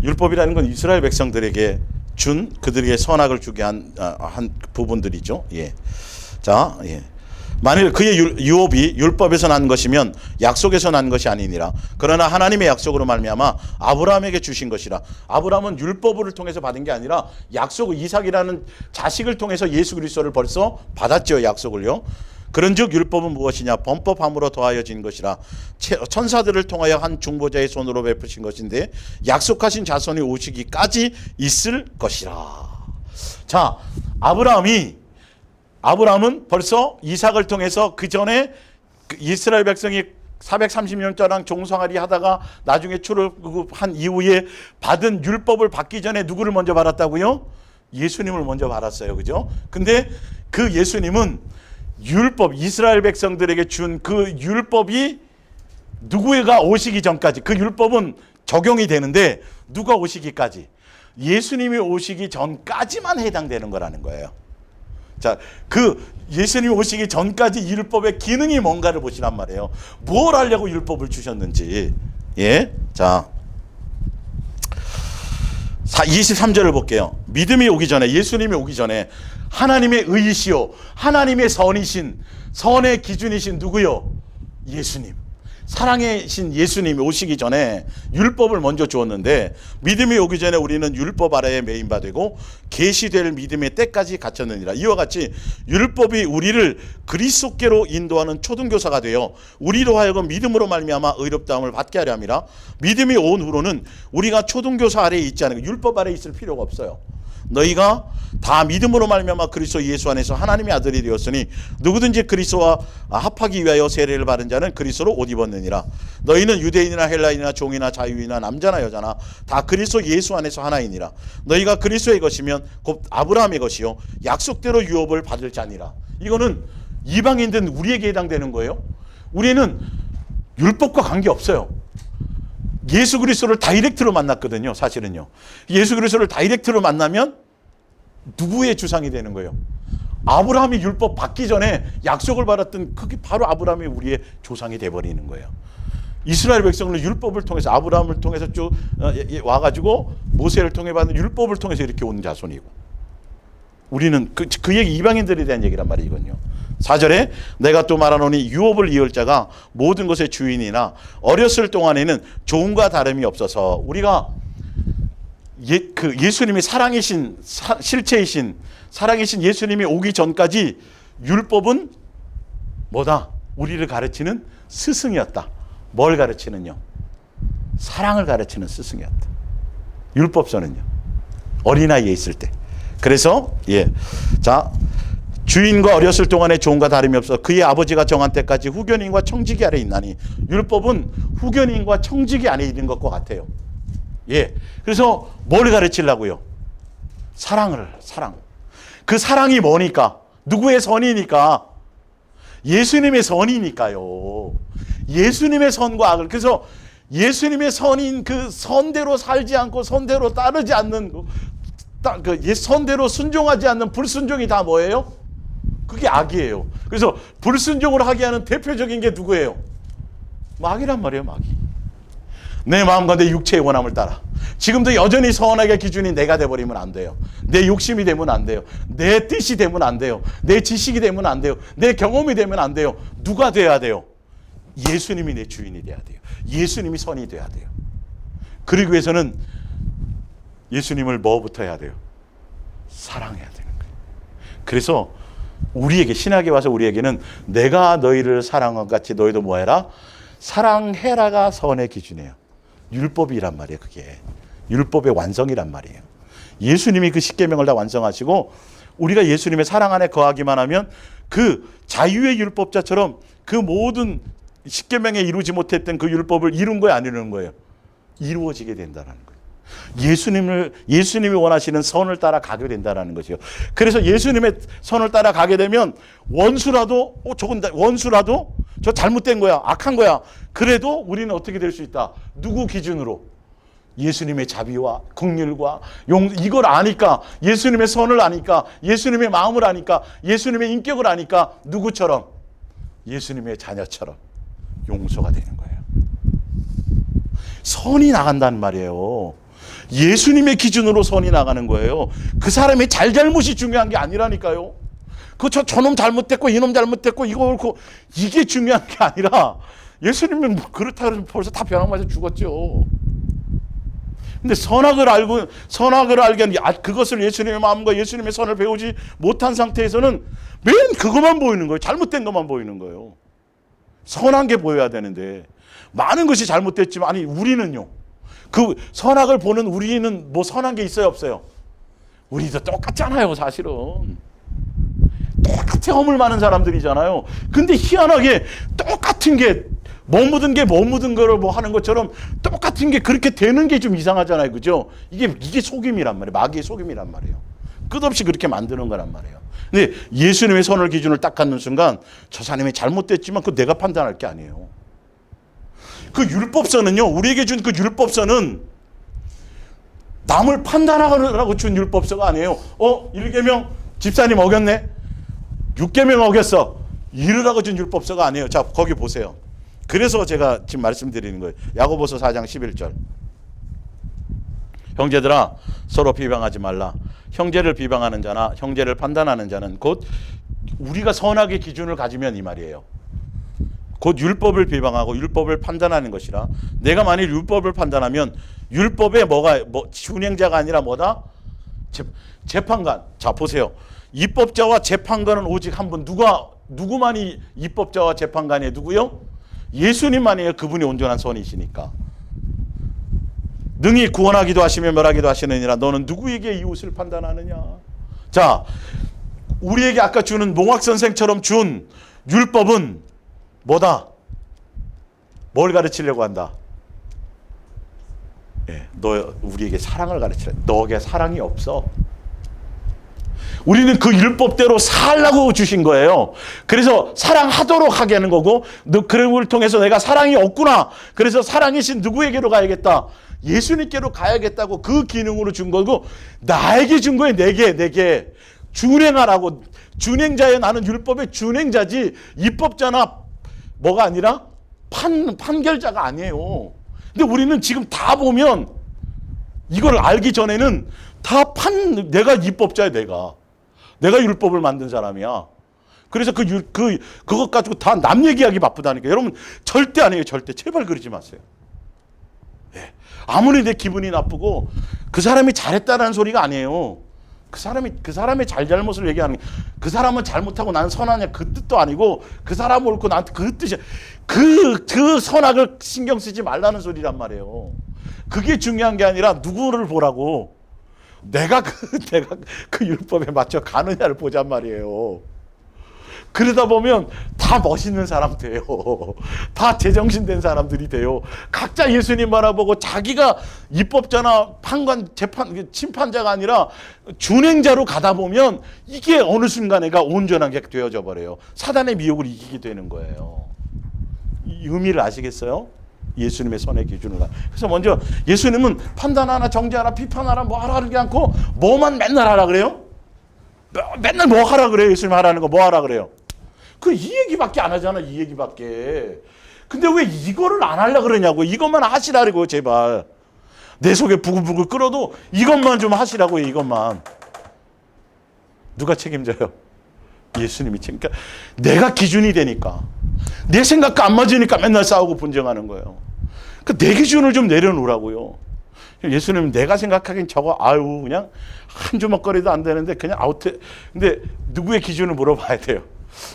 Speaker 1: 율법이라는 건 이스라엘 백성들에게 준 그들에게 선악을 주게 한 부분들이죠. 예. 자, 예. 만일 그의 유업이 율법에서 난 것이면 약속에서 난 것이 아니니라. 그러나 하나님의 약속으로 말미암아 아브라함에게 주신 것이라. 아브라함은 율법을 통해서 받은 게 아니라 약속 이삭이라는 자식을 통해서 예수 그리스도를 벌써 받았죠. 약속을요. 그런즉 율법은 무엇이냐? 범법함으로 더하여진 것이라. 천사들을 통하여 한 중보자의 손으로 베푸신 것인데 약속하신 자손이 오시기까지 있을 것이라. 자, 아브라함은 벌써 이삭을 통해서 그 전에 이스라엘 백성이 430년 동안 종살이 하다가 나중에 출애굽한 이후에 받은 율법을 받기 전에 누구를 먼저 받았다고요? 예수님을 먼저 받았어요. 그죠? 근데 그 예수님은 율법, 이스라엘 백성들에게 준 그 율법이 누구가 오시기 전까지, 그 율법은 적용이 되는데 누가 오시기까지, 예수님이 오시기 전까지만 해당되는 거라는 거예요. 자, 그 예수님이 오시기 전까지 율법의 기능이 뭔가를 보시란 말이에요. 뭘 하려고 율법을 주셨는지. 예. 자, 23절을 볼게요. 믿음이 오기 전에, 예수님이 오기 전에 하나님의 의이시요 하나님의 선이신, 선의 기준이신 누구요? 예수님. 사랑이신 예수님이 오시기 전에 율법을 먼저 주었는데 믿음이 오기 전에 우리는 율법 아래에 매인바 되고 계시될 믿음의 때까지 갇혔느니라. 이와 같이 율법이 우리를 그리스도께로 인도하는 초등교사가 되어 우리로 하여금 믿음으로 말미암아 의롭다함을 받게 하려 함이라. 믿음이 온 후로는 우리가 초등교사 아래에 있지 않은, 율법 아래에 있을 필요가 없어요. 너희가 다 믿음으로 말미암아 그리스도 예수 안에서 하나님의 아들이 되었으니 누구든지 그리스도와 합하기 위하여 세례를 받은 자는 그리스도로 옷 입었느니라. 너희는 유대인이나 헬라인이나 종이나 자유인이나 남자나 여자나 다 그리스도 예수 안에서 하나이니라. 너희가 그리스도의 것이면 곧 아브라함의 것이요 약속대로 유업을 받을 자니라. 이거는 이방인된 우리에게 해당되는 거예요. 우리는 율법과 관계없어요. 예수 그리스도를 다이렉트로 만났거든요. 사실은요. 예수 그리스도를 다이렉트로 만나면 누구의 주상이 되는 거예요? 아브라함이 율법 받기 전에 약속을 받았던 그게 바로 아브라함이 우리의 조상이 돼버리는 거예요. 이스라엘 백성을 율법을 통해서 아브라함을 통해서 쭉 와가지고 모세를 통해 받은 율법을 통해서 이렇게 온 자손이고, 우리는 그 얘기 이방인들에 대한 얘기란 말이거든요. 4절에 내가 또 말하노니 유업을 이을 자가 모든 것의 주인이나 어렸을 동안에는 종과 다름이 없어서, 우리가 예수님이 사랑이신 실체이신 사랑이신 예수님이 오기 전까지 율법은 뭐다? 우리를 가르치는 스승이었다. 뭘 가르치는요? 사랑을 가르치는 스승이었다. 율법서는요. 어린아이에 있을 때. 그래서 자, 주인과 어렸을 동안에 종과 다름이 없어 그의 아버지가 정한 때까지 후견인과 청지기 아래 있나니. 율법은 후견인과 청지기 안에 있는 것과 같아요. 그래서 뭘 가르치려고요? 사랑. 그 사랑이 뭐니까? 누구의 선이니까? 예수님의 선이니까요. 예수님의 선과 악을. 그래서 예수님의 선인 그 선대로 살지 않고 선대로 따르지 않는 선대로 순종하지 않는 불순종이 다 뭐예요? 그게 악이에요. 그래서 불순종을 하게 하는 대표적인 게 누구예요? 마귀란 말이에요. 마귀. 내 마음과 내 육체의 원함을 따라. 지금도 여전히 선악의 기준이 내가 돼버리면 안 돼요. 내 욕심이 되면 안 돼요. 내 뜻이 되면 안 돼요. 내 지식이 되면 안 돼요. 내 경험이 되면 안 돼요. 누가 돼야 돼요? 예수님이 내 주인이 돼야 돼요. 예수님이 선이 돼야 돼요. 그러기 위해서는 예수님을 뭐부터 해야 돼요? 사랑해야 되는 거예요. 그래서 우리에게, 신학에 와서 우리에게는 내가 너희를 사랑한 것 같이 너희도 뭐해라? 사랑해라가 선의 기준이에요. 율법이란 말이에요. 그게 율법의 완성이란 말이에요. 예수님이 그 십계명을 다 완성하시고 우리가 예수님의 사랑 안에 거하기만 하면 그 자유의 율법자처럼 그 모든 십계명에 이루지 못했던 그 율법을 이룬 거예요, 안 이루는 거예요? 이루어지게 된다는 거예요. 예수님이 원하시는 선을 따라 가게 된다는 것이요. 그래서 예수님의 선을 따라 가게 되면 원수라도 저 잘못된 거야, 악한 거야. 그래도 우리는 어떻게 될 수 있다? 누구 기준으로? 예수님의 자비와 긍휼과 이걸 아니까, 예수님의 선을 아니까, 예수님의 마음을 아니까, 예수님의 인격을 아니까 누구처럼? 예수님의 자녀처럼 용서가 되는 거예요. 선이 나간다는 말이에요. 예수님의 기준으로 선이 나가는 거예요. 그 사람의 잘잘못이 중요한 게 아니라니까요. 저놈 잘못됐고 이놈 잘못됐고 이거 옳고 이게 중요한 게 아니라, 예수님은 그렇다 그러면 벌써 다 벼락 맞아 죽었죠. 근데 선악을 알게 그것을 예수님의 마음과 예수님의 선을 배우지 못한 상태에서는 맨 그것만 보이는 거예요. 잘못된 것만 보이는 거예요. 선한 게 보여야 되는데 많은 것이 잘못됐지만, 아니 우리는요, 그 선악을 보는 우리는 뭐 선한 게 있어요, 없어요? 우리도 똑같잖아요. 사실은 똑같이 허물 많은 사람들이잖아요. 근데 희한하게 똑같은 게 뭐 묻은 거를 뭐 하는 것처럼 똑같은 게 그렇게 되는 게 좀 이상하잖아요. 그죠? 이게 속임이란 말이에요. 마귀의 속임이란 말이에요. 끝없이 그렇게 만드는 거란 말이에요. 근데 예수님의 선을 기준을 딱 갖는 순간 저 사람이 잘못됐지만 그거 내가 판단할 게 아니에요. 그 율법서는요, 우리에게 준 그 율법서는 남을 판단하라고 준 율법서가 아니에요. 1계명 집사님 어겼네. 6계명 어겼어. 이르라고 준 율법서가 아니에요. 자, 거기 보세요. 그래서 제가 지금 말씀드리는 거예요. 야고보서 4장 11절. 형제들아, 서로 비방하지 말라. 형제를 비방하는 자나 형제를 판단하는 자는 곧 우리가 선악의 기준을 가지면 이 말이에요. 곧 율법을 비방하고 율법을 판단하는 것이라. 내가 만일 율법을 판단하면 율법에 준행자가 아니라 뭐다? 재판관. 자, 보세요. 입법자와 재판관은 오직 한 분. 누구만이 입법자와 재판관이에요? 누구요? 예수님만이에요. 그분이 온전한 선이시니까. 능히 구원하기도 하시며 멸하기도 하시느니라. 너는 누구에게 이웃을 판단하느냐. 자, 우리에게 아까 주는 농학 선생처럼 준 율법은 뭐다? 뭘 가르치려고 한다? 예, 너 우리에게 사랑을 가르치라. 너에게 사랑이 없어. 우리는 그 율법대로 살라고 주신 거예요. 그래서 사랑하도록 하게 하는 거고, 너 그런 걸 통해서 내가 사랑이 없구나. 그래서 사랑이신 누구에게로 가야겠다? 예수님께로 가야겠다고 그 기능으로 준 거고, 나에게 준 거예요. 내게 준행하라고. 준행자예요. 나는 율법의 준행자지 입법자나 뭐가 아니라 판결자가 아니에요. 근데 우리는 지금 다 보면 이걸 알기 전에는 내가 입법자야. 내가 율법을 만든 사람이야. 그래서 그것 가지고 다 남 얘기하기 바쁘다니까. 여러분 절대 아니에요. 절대. 제발 그러지 마세요. 예. 아무리 내 기분이 나쁘고 그 사람이 잘했다는 소리가 아니에요. 그 사람의 잘못을 얘기하는 게, 그 사람은 잘못하고 나는 선하냐 그 뜻도 아니고, 그 사람 옳고 나한테 그 뜻이야. 그 선악을 신경 쓰지 말라는 소리란 말이에요. 그게 중요한 게 아니라 누구를 보라고. 내가 그 율법에 맞춰 가느냐를 보잔 말이에요. 그러다 보면 다 멋있는 사람 돼요. 다 제정신된 사람들이 돼요. 각자 예수님 바라보고 자기가 입법자나 심판자가 아니라 준행자로 가다 보면 이게 어느 순간 내가 온전하게 되어져 버려요. 사단의 미혹을 이기게 되는 거예요. 이 의미를 아시겠어요? 예수님의 선의 기준을. 그래서 먼저 예수님은 판단하나 정죄하나 비판하나 뭐 하라 그러지 않고 뭐만 맨날 하라 그래요? 맨날 뭐 하라 그래요? 예수님 하라는 거 뭐 하라 그래요? 이 얘기밖에 안 하잖아. 이 얘기밖에. 근데 왜 이거를 안 하려고 그러냐고. 이것만 하시라고. 제발. 내 속에 부글부글 끓어도 이것만 좀 하시라고요. 이것만. 누가 책임져요? 예수님이 책임져. 그러니까 내가 기준이 되니까. 내 생각과 안 맞으니까 맨날 싸우고 분쟁하는 거예요. 그러니까 내 기준을 좀 내려놓으라고요. 예수님은 내가 생각하기엔 저거 그냥 한 주먹거리도 안 되는데 그냥 근데 누구의 기준을 물어봐야 돼요.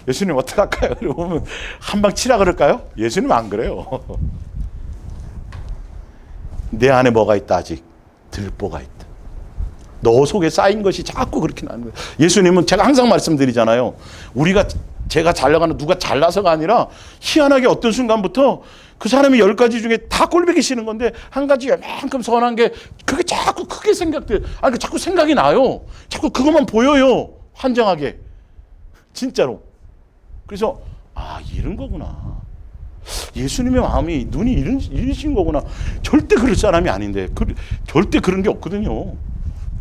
Speaker 1: 예수님 어떡할까요? 그러면 한 방 치라 그럴까요? 예수님 안 그래요. 내 안에 뭐가 있다? 아직 들보가 있다. 너 속에 쌓인 것이 자꾸 그렇게 나는 거예요. 예수님은 제가 항상 말씀드리잖아요. 제가 잘나가는 누가 잘나서가 아니라 희한하게 어떤 순간부터 그 사람이 10가지 중에 다 꼴보기 싫은 건데 한 가지 요만큼 선한 게 그게 자꾸 크게 자꾸 생각이 나요. 자꾸 그것만 보여요. 환장하게. 진짜로. 그래서 이런 거구나. 예수님의 마음이 눈이 이러신 거구나. 절대 그럴 사람이 아닌데 절대 그런 게 없거든요.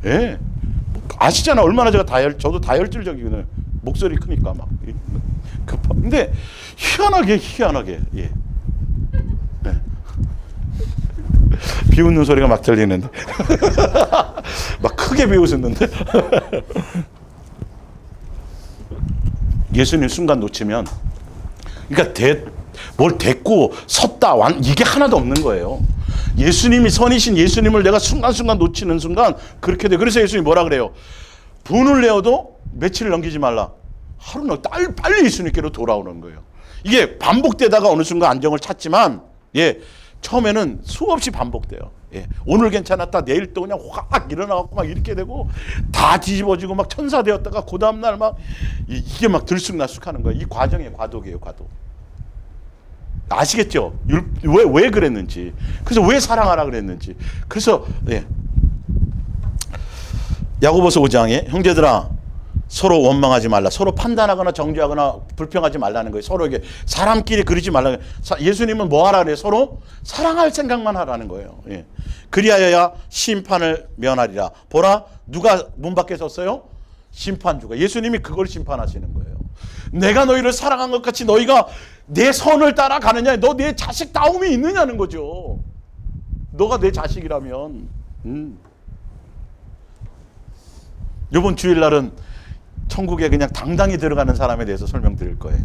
Speaker 1: 예. 아시잖아. 얼마나 제가 저도 다혈질적이거든요. 목소리 크니까 막 근데 희한하게 예. 네. 비웃는 소리가 막 들리는데 막 크게 비웃었는데 예수님 순간 놓치면 그러니까 뭘 됐고 섰다 이게 하나도 없는 거예요. 예수님이 선이신 예수님을 내가 순간순간 놓치는 순간 그렇게 돼. 그래서 예수님이 뭐라 그래요? 분을 내어도 며칠을 넘기지 말라. 하루는 빨리 예수님께로 돌아오는 거예요. 이게 반복되다가 어느 순간 안정을 찾지만 처음에는 수없이 반복돼요. 오늘 괜찮았다 내일 또 그냥 확 일어나갖고 막 이렇게 되고 다 뒤집어지고 막 천사 되었다가 그 다음날 막 이게 막 들쑥날쑥하는 거예요. 이 과정이 과도기예요. 과도. 아시겠죠? 왜 그랬는지. 그래서 왜 사랑하라 그랬는지. 그래서 야고보서 5장에 형제들아 서로 원망하지 말라. 서로 판단하거나 정죄하거나 불평하지 말라는 거예요. 서로에게 사람끼리 그러지 말라는 거예요. 예수님은 뭐 하라 그래요? 서로 사랑할 생각만 하라는 거예요. 그리하여야 심판을 면하리라. 보라 누가 문 밖에 섰어요? 심판주가. 예수님이 그걸 심판하시는 거예요. 내가 너희를 사랑한 것 같이 너희가 내 선을 따라가느냐. 너 내 자식다움이 있느냐는 거죠. 너가 내 자식이라면. 이번 주일날은 천국에 그냥 당당히 들어가는 사람에 대해서 설명드릴 거예요.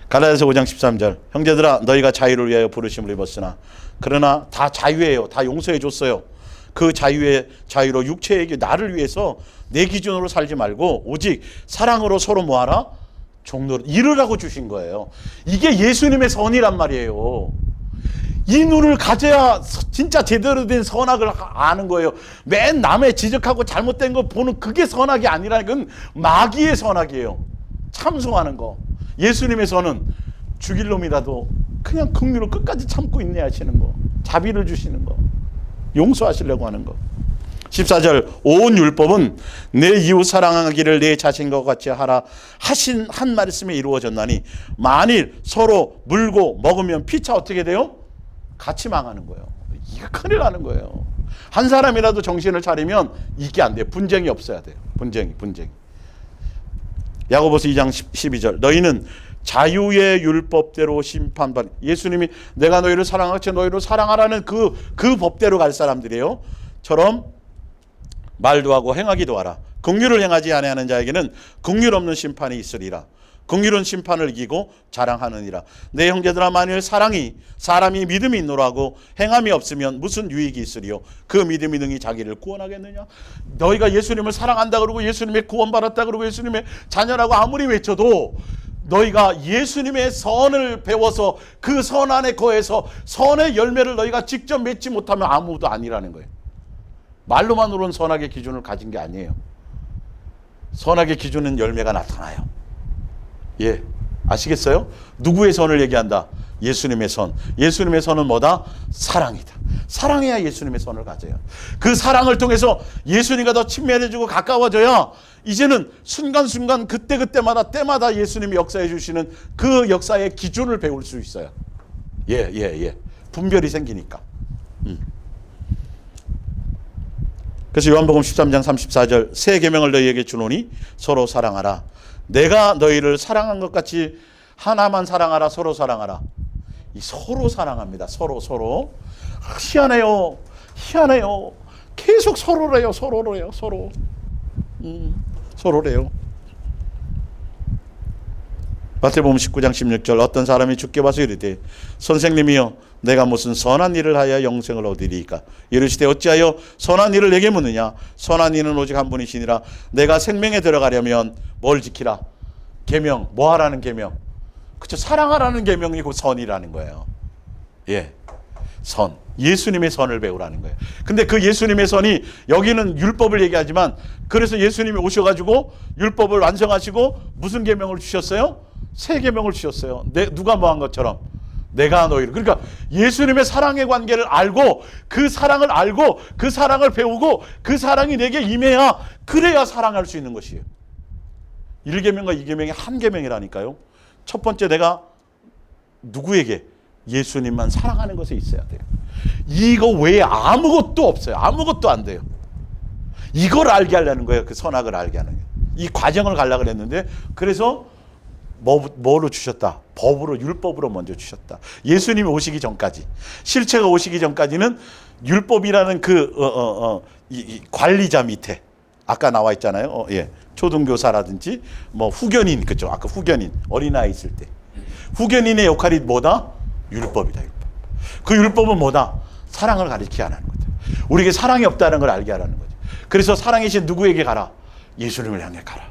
Speaker 1: 갈라디아서 5장 13절 형제들아 너희가 자유를 위하여 부르심을 입었으나 그러나 다 자유예요. 다 용서해 줬어요. 그 자유로 육체에게 나를 위해서 내 기준으로 살지 말고 오직 사랑으로 서로 뭐하라? 종로를 이루라고 주신 거예요. 이게 예수님의 선이란 말이에요. 이 눈을 가져야 진짜 제대로 된 선악을 아는 거예요. 맨 남의 지적하고 잘못된 거 보는 그게 선악이 아니라 그건 마귀의 선악이에요. 참소하는 거. 예수님의 선은 죽일 놈이라도 그냥 긍휼을 끝까지 참고 인내하시는 거. 자비를 주시는 거. 용서하시려고 하는 거. 14절 온 율법은 내 이웃 사랑하기를 내 자신과 같이 하라 하신 한 말씀에 이루어졌나니 만일 서로 물고 먹으면 피차 어떻게 돼요? 같이 망하는 거예요. 이게 큰일 나는 거예요. 한 사람이라도 정신을 차리면 이게 안 돼요. 분쟁이 없어야 돼요. 분쟁이. 야고보서 2장 12절 너희는 자유의 율법대로 심판받. 예수님이 내가 너희를 사랑하지 너희를 사랑하라는 그 법대로 갈 사람들이에요. 처럼 말도 하고 행하기도 하라. 긍휼을 행하지 아니하는 자에게는 긍휼 없는 심판이 있으리라. 긍휼은 심판을 이기고 자랑하느니라. 내 형제들아 만일 사람이 믿음이 있노라 하고 행함이 없으면 무슨 유익이 있으리요? 그 믿음이 능히 자기를 구원하겠느냐? 너희가 예수님을 사랑한다 그러고 예수님의 구원받았다 그러고 예수님의 자녀라고 아무리 외쳐도 너희가 예수님의 선을 배워서 그 선 안에 거해서 선의 열매를 너희가 직접 맺지 못하면 아무도 아니라는 거예요. 말로만으로는 선악의 기준을 가진 게 아니에요. 선악의 기준은 열매가 나타나요. 예, 아시겠어요? 누구의 선을 얘기한다? 예수님의 선. 예수님의 선은 뭐다? 사랑이다. 사랑해야 예수님의 선을 가져요. 그 사랑을 통해서 예수님과 더 친밀해지고 가까워져야 이제는 순간순간 그때마다 때마다 예수님이 역사해 주시는 그 역사의 기준을 배울 수 있어요. 예. 분별이 생기니까. 그래서 요한복음 13장 34절 새 계명을 너희에게 주노니 서로 사랑하라. 내가 너희를 사랑한 것 같이 하나만 사랑하라. 서로 사랑하라. 이 서로 사랑합니다. 서로. 희한해요. 계속 서로래요. 서로래요. 마태복음 19장 16절 어떤 사람이 주께 와서 이르되 선생님이여 내가 무슨 선한 일을 하여 영생을 얻으리이까? 이르시되 어찌하여 선한 일을 내게 묻느냐? 선한 이는 오직 한 분이시니라. 내가 생명에 들어가려면 뭘 지키라? 계명. 뭐 하라는 계명? 그렇죠. 사랑하라는 계명이 곧 선이라는 거예요. 예, 선. 예수님의 선을 배우라는 거예요. 근데 그 예수님의 선이 여기는 율법을 얘기하지만 그래서 예수님이 오셔가지고 율법을 완성하시고 무슨 계명을 주셨어요? 새 계명을 주셨어요. 누가 뭐 한 것처럼 내가 너희를. 그러니까 예수님의 사랑의 관계를 알고 그 사랑을 배우고 그 사랑이 내게 임해야 그래야 사랑할 수 있는 것이에요. 1계명과 2계명이 한 계명이라니까요. 첫 번째 내가 누구에게? 예수님만 사랑하는 것에 있어야 돼요. 이거 외에 아무것도 없어요. 아무것도 안 돼요. 이걸 알게 하려는 거예요. 그 선악을 알게 하는 거예요. 이 과정을 가려고 그랬는데 그래서 뭐로 주셨다? 법으로, 율법으로 먼저 주셨다. 예수님이 오시기 전까지, 실체가 오시기 전까지는 율법이라는 이 관리자 밑에 아까 나와 있잖아요. 초등교사라든지 뭐 후견인, 그죠? 아까 후견인 어린아이 있을 때 후견인의 역할이 뭐다? 율법이다. 율법. 그 율법은 뭐다? 사랑을 가르치게 하라는 거죠. 우리에게 사랑이 없다는 걸 알게 하라는 거죠. 그래서 사랑이신 누구에게 가라? 예수님을 향해 가라.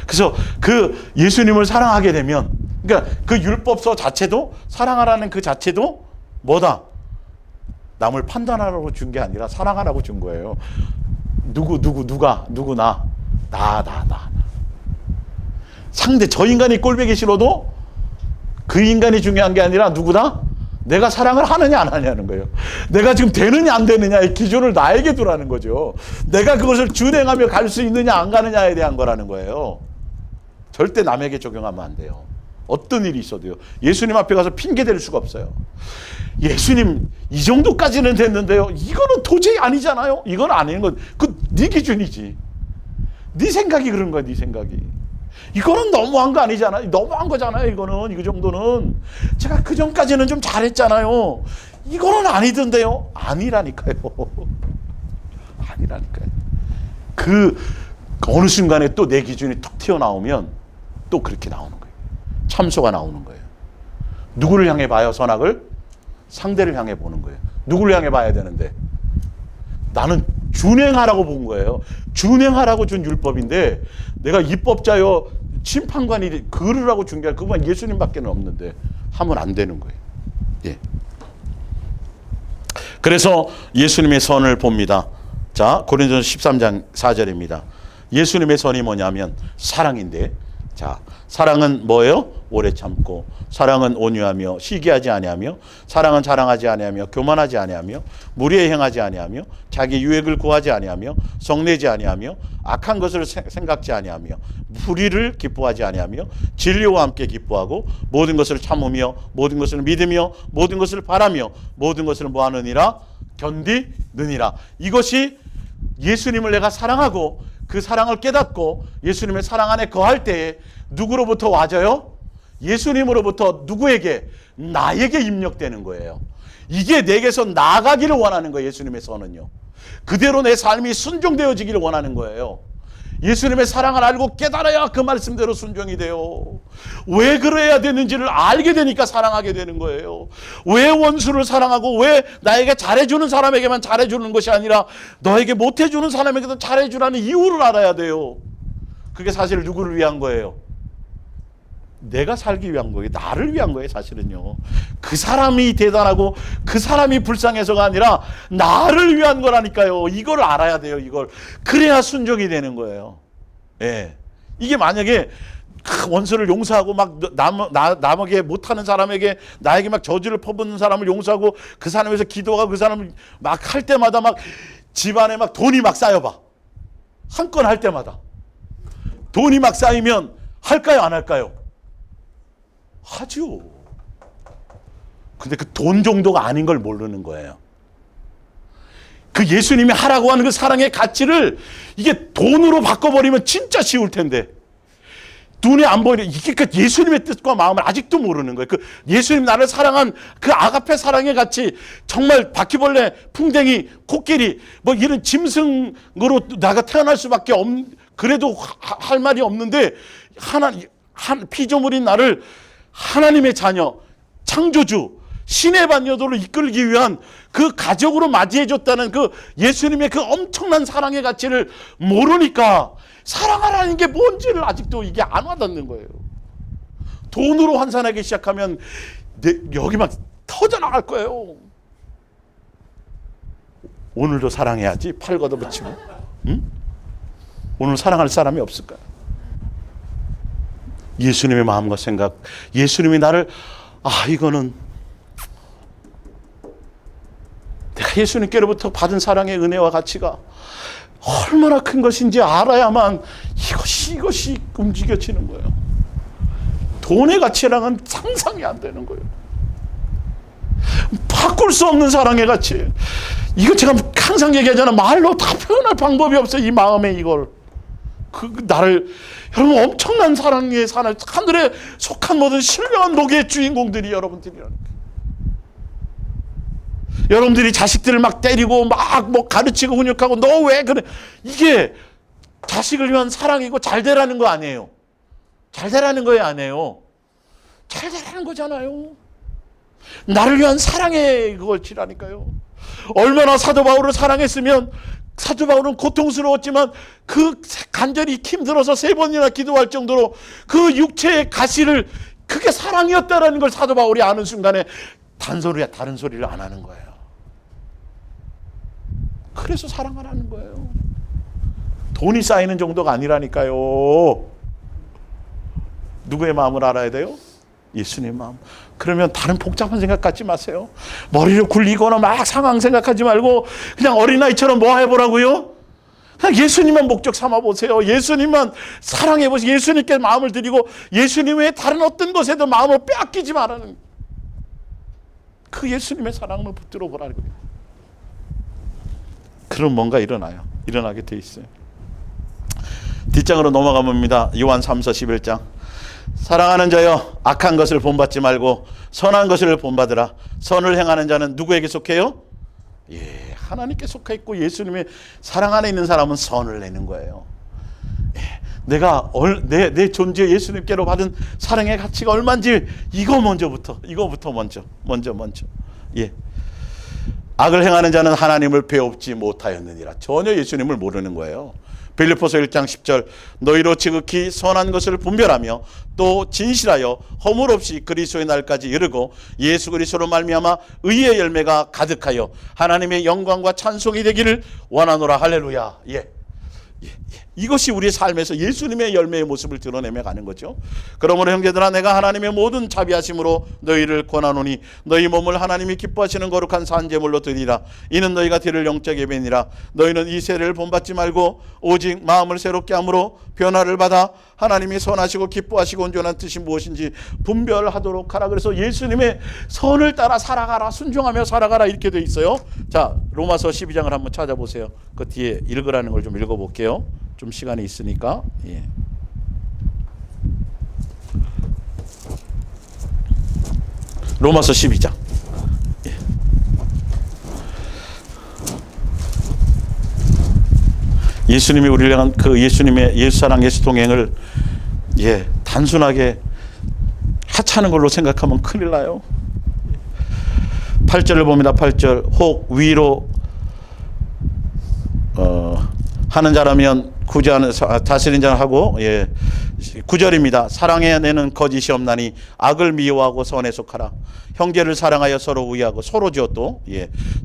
Speaker 1: 그래서 그 예수님을 사랑하게 되면, 그러니까 그 율법서 자체도, 사랑하라는 그 자체도 뭐다? 남을 판단하라고 준 게 아니라 사랑하라고 준 거예요. 나. 상대, 저 인간이 꼴보기 싫어도 그 인간이 중요한 게 아니라 누구다? 내가 사랑을 하느냐 안 하냐는 거예요. 내가 지금 되느냐 안 되느냐의 기준을 나에게 두라는 거죠. 내가 그것을 준행하며 갈 수 있느냐 안 가느냐에 대한 거라는 거예요. 절대 남에게 적용하면 안 돼요. 어떤 일이 있어도요. 예수님 앞에 가서 핑계 댈 수가 없어요. 예수님 이 정도까지는 됐는데요. 이거는 도저히 아니잖아요. 이건 아닌 건 그 네 기준이지. 네 생각이 그런 거야. 네 생각이. 이거는 너무한 거 아니잖아요. 너무한 거잖아요. 이거는 이 정도는 제가 그 전까지는 좀 잘했잖아요. 이거는 아니던데요. 아니라니까요. 그 어느 순간에 또 내 기준이 툭 튀어나오면 또 그렇게 나오는 거예요. 참소가 나오는 거예요. 누구를 향해 봐요? 선악을? 상대를 향해 보는 거예요. 누구를 향해 봐야 되는데 나는 준행하라고 본 거예요. 준행하라고 준 율법인데 내가 입법자요 심판관이 그러라고 준 게 아니라 그건 예수님밖에 없는데 하면 안 되는 거예요. 예. 그래서 예수님의 선을 봅니다. 자, 고린도전서 13장 4절입니다. 예수님의 선이 뭐냐면 사랑인데, 자, 사랑은 뭐예요? 오래 참고, 사랑은 온유하며 시기하지 아니하며, 사랑은 자랑하지 아니하며 교만하지 아니하며 무리에 행하지 아니하며 자기 유익을 구하지 아니하며 성내지 아니하며 악한 것을 생각지 아니하며 불의를 기뻐하지 아니하며 진리와 함께 기뻐하고 모든 것을 참으며 모든 것을 믿으며 모든 것을 바라며 모든 것을 뭐하느니라? 견디느니라. 이것이 예수님을 내가 사랑하고 그 사랑을 깨닫고 예수님의 사랑 안에 거할 때에 누구로부터 와져요? 예수님으로부터 누구에게? 나에게 입력되는 거예요. 이게 내게서 나가기를 원하는 거예요. 예수님의 선은요. 그대로 내 삶이 순종되어지기를 원하는 거예요. 예수님의 사랑을 알고 깨달아야 그 말씀대로 순종이 돼요. 왜 그래야 되는지를 알게 되니까 사랑하게 되는 거예요. 왜 원수를 사랑하고 왜 나에게 잘해주는 사람에게만 잘해주는 것이 아니라 너에게 못해주는 사람에게도 잘해주라는 이유를 알아야 돼요. 그게 사실 누구를 위한 거예요? 내가 살기 위한 거예요. 나를 위한 거예요. 사실은요. 그 사람이 대단하고 그 사람이 불쌍해서가 아니라 나를 위한 거라니까요. 이걸 알아야 돼요. 이걸. 그래야 순종이 되는 거예요. 예. 이게 만약에 원수를 용서하고 막 남에게 못하는 사람에게 나에게 막 저주를 퍼붓는 사람을 용서하고 그 사람에서 기도하고 그 사람을 막 할 때마다 막 집안에 막 돈이 막 쌓여봐. 한 건 할 때마다 돈이 막 쌓이면 할까요? 안 할까요? 하죠. 근데 그 돈 정도가 아닌 걸 모르는 거예요. 그 예수님이 하라고 하는 그 사랑의 가치를 이게 돈으로 바꿔버리면 진짜 쉬울 텐데 눈에 안 보이는 이게 그 예수님의 뜻과 마음을 아직도 모르는 거예요. 그 예수님 나를 사랑한 그 아가페 사랑의 가치, 정말 바퀴벌레, 풍뎅이, 코끼리 뭐 이런 짐승으로 내가 태어날 수밖에 그래도 할 말이 없는데 피조물인 나를 하나님의 자녀, 창조주, 신의 반여도로 이끌기 위한 그 가족으로 맞이해줬다는 그 예수님의 그 엄청난 사랑의 가치를 모르니까 사랑하라는 게 뭔지를 아직도 이게 안 와닿는 거예요. 돈으로 환산하기 시작하면 여기 막 터져나갈 거예요. 오늘도 사랑해야지. 팔 걷어붙이고. 응? 오늘 사랑할 사람이 없을까요? 예수님의 마음과 생각, 예수님이 나를 이거는 내가 예수님께로부터 받은 사랑의 은혜와 가치가 얼마나 큰 것인지 알아야만 이것이 움직여지는 거예요. 돈의 가치랑은 상상이 안 되는 거예요. 바꿀 수 없는 사랑의 가치. 이거 제가 항상 얘기하잖아요. 말로 다 표현할 방법이 없어요. 이 마음에 이걸. 나를 여러분 엄청난 사랑의 산을 하늘에 속한 모든 신령한 목의 주인공들이 여러분들이라니까. 여러분들이 자식들을 막 때리고 막 뭐 가르치고 훈육하고 너 왜 그래? 이게 자식을 위한 사랑이고 잘 되라는 거 아니에요. 잘 되라는 거예요, 아니에요. 잘 되라는 거잖아요. 나를 위한 사랑의 그것이라니까요. 얼마나 사도 바울을 사랑했으면 사도 바울은 고통스러웠지만 그 간절히 힘들어서 3번이나 기도할 정도로 그 육체의 가시를 그게 사랑이었다라는 걸 사도 바울이 아는 순간에 다른 소리를 안 하는 거예요. 그래서 사랑하라는 거예요. 돈이 쌓이는 정도가 아니라니까요. 누구의 마음을 알아야 돼요? 예수님의 마음. 그러면 다른 복잡한 생각 갖지 마세요. 머리를 굴리거나 막 상황 생각하지 말고 그냥 어린아이처럼 뭐 해보라고요? 그냥 예수님만 목적 삼아보세요. 예수님만 사랑해보세요. 예수님께 마음을 드리고 예수님 외에 다른 어떤 것에도 마음을 빼앗기지 말라는 그 예수님의 사랑을 붙들어 보라는 거예요. 그럼 뭔가 일어나게 돼 있어요. 뒷장으로 넘어가 봅니다. 요한 3서 11장. 사랑하는 자여, 악한 것을 본받지 말고 선한 것을 본받으라. 선을 행하는 자는 누구에게 속해요? 예, 하나님께 속해 있고 예수님의 사랑 안에 있는 사람은 선을 내는 거예요. 예, 내가 내 존재 예수님께로 받은 사랑의 가치가 얼마인지 이거부터 먼저. 예. 악을 행하는 자는 하나님을 배웁지 못하였느니라. 전혀 예수님을 모르는 거예요. 빌립보서 1장 10절 너희로 지극히 선한 것을 분별하며 또 진실하여 허물 없이 그리스도의 날까지 이르고 예수 그리스도로 말미암아 의의 열매가 가득하여 하나님의 영광과 찬송이 되기를 원하노라. 할렐루야. 이것이 우리의 삶에서 예수님의 열매의 모습을 드러내며 가는 거죠. 그러므로 형제들아 내가 하나님의 모든 자비하심으로 너희를 권하노니 너희 몸을 하나님이 기뻐하시는 거룩한 산제물로 드리라. 이는 너희가 드릴 영적 예배니라. 너희는 이 세례를 본받지 말고 오직 마음을 새롭게 함으로 변화를 받아 하나님이 선하시고 기뻐하시고 온전한 뜻이 무엇인지 분별하도록 하라. 그래서 예수님의 선을 따라 살아가라, 순종하며 살아가라 이렇게 돼 있어요. 자, 로마서 12장을 한번 찾아보세요. 그 뒤에 읽으라는 걸 좀 읽어볼게요. 좀 시간이 있으니까. 로마서 12장. 예수님이 우리를 향한 그 예수님의 예수사랑 예수동행을 단순하게 하찮은 걸로 생각하면 큰일 나요. 8절을 봅니다. 8절 혹 위로 하는 자라면 구제하는 다스린 자는 하고 9절입니다. 사랑해야 내는 거짓이 없나니 악을 미워하고 선에 속하라. 형제를 사랑하여 서로 우애하고 서로 지어도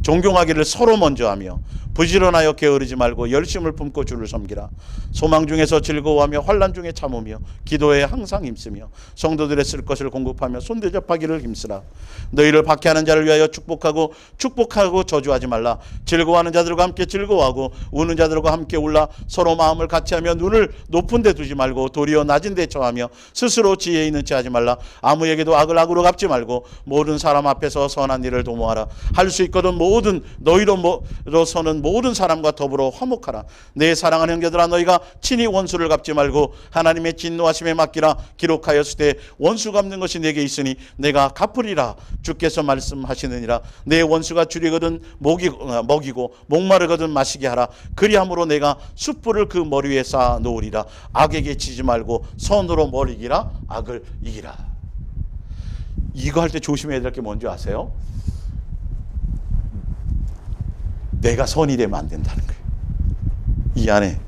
Speaker 1: 존경하기를 서로 먼저 하며 부지런하여 게으르지 말고 열심을 품고 주를 섬기라. 소망 중에서 즐거워하며 환난 중에 참으며 기도에 항상 힘쓰며 성도들의 쓸 것을 공급하며 손대접하기를 힘쓰라. 너희를 박해하는 자를 위하여 축복하고 저주하지 말라. 즐거워하는 자들과 함께 즐거워하고 우는 자들과 함께 울라. 서로 마음을 같이하며 눈을 높은 데 두지 말고 도리어 낮은 데 처하며 스스로 지혜 있는 체 하지 말라. 아무에게도 악을 악으로 갚지 말고 모든 사람 앞에서 선한 일을 도모하라. 할 수 있거든 모든 너희로서는 모든 사람과 더불어 화목하라. 내 사랑하는 형제들아 너희가 친히 원수를 갚지 말고 하나님의 진노하심에 맡기라. 기록하였으되 원수 갚는 것이 내게 있으니 내가 갚으리라. 주께서 말씀하시느니라. 내 원수가 줄이거든 먹이고 목마르거든 마시게 하라. 그리함으로 내가 숯불을 그 머리 위에 쌓아 놓으리라. 악에게 치지 말고 선으로 머리 이기라. 악을 이기라. 이거 할 때 조심해야 될 게 뭔지 아세요? 내가 선이 되면 안 된다는 거예요. 이 안에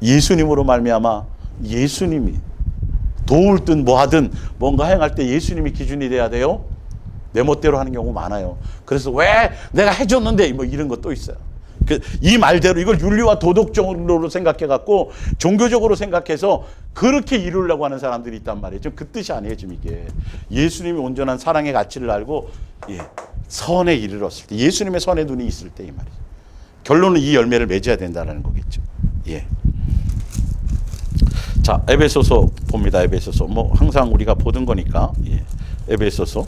Speaker 1: 예수님으로 말미암아 예수님이 도울든 뭐하든 뭔가 행할 때 예수님이 기준이 돼야 돼요. 내 멋대로 하는 경우 많아요. 그래서 왜 내가 해줬는데 뭐 이런 것도 있어요. 이 말대로 이걸 윤리와 도덕적으로 생각해갖고 종교적으로 생각해서 그렇게 이루려고 하는 사람들이 있단 말이에요. 지금 그 뜻이 아니에요. 지금 이게 예수님이 온전한 사랑의 가치를 알고 선에 이르렀을 때, 예수님의 선의 눈이 있을 때 이 말이죠. 결론은 이 열매를 맺어야 된다는 거겠죠. 자, 에베소서 봅니다. 에베소서 뭐 항상 우리가 보던 거니까. 에베소서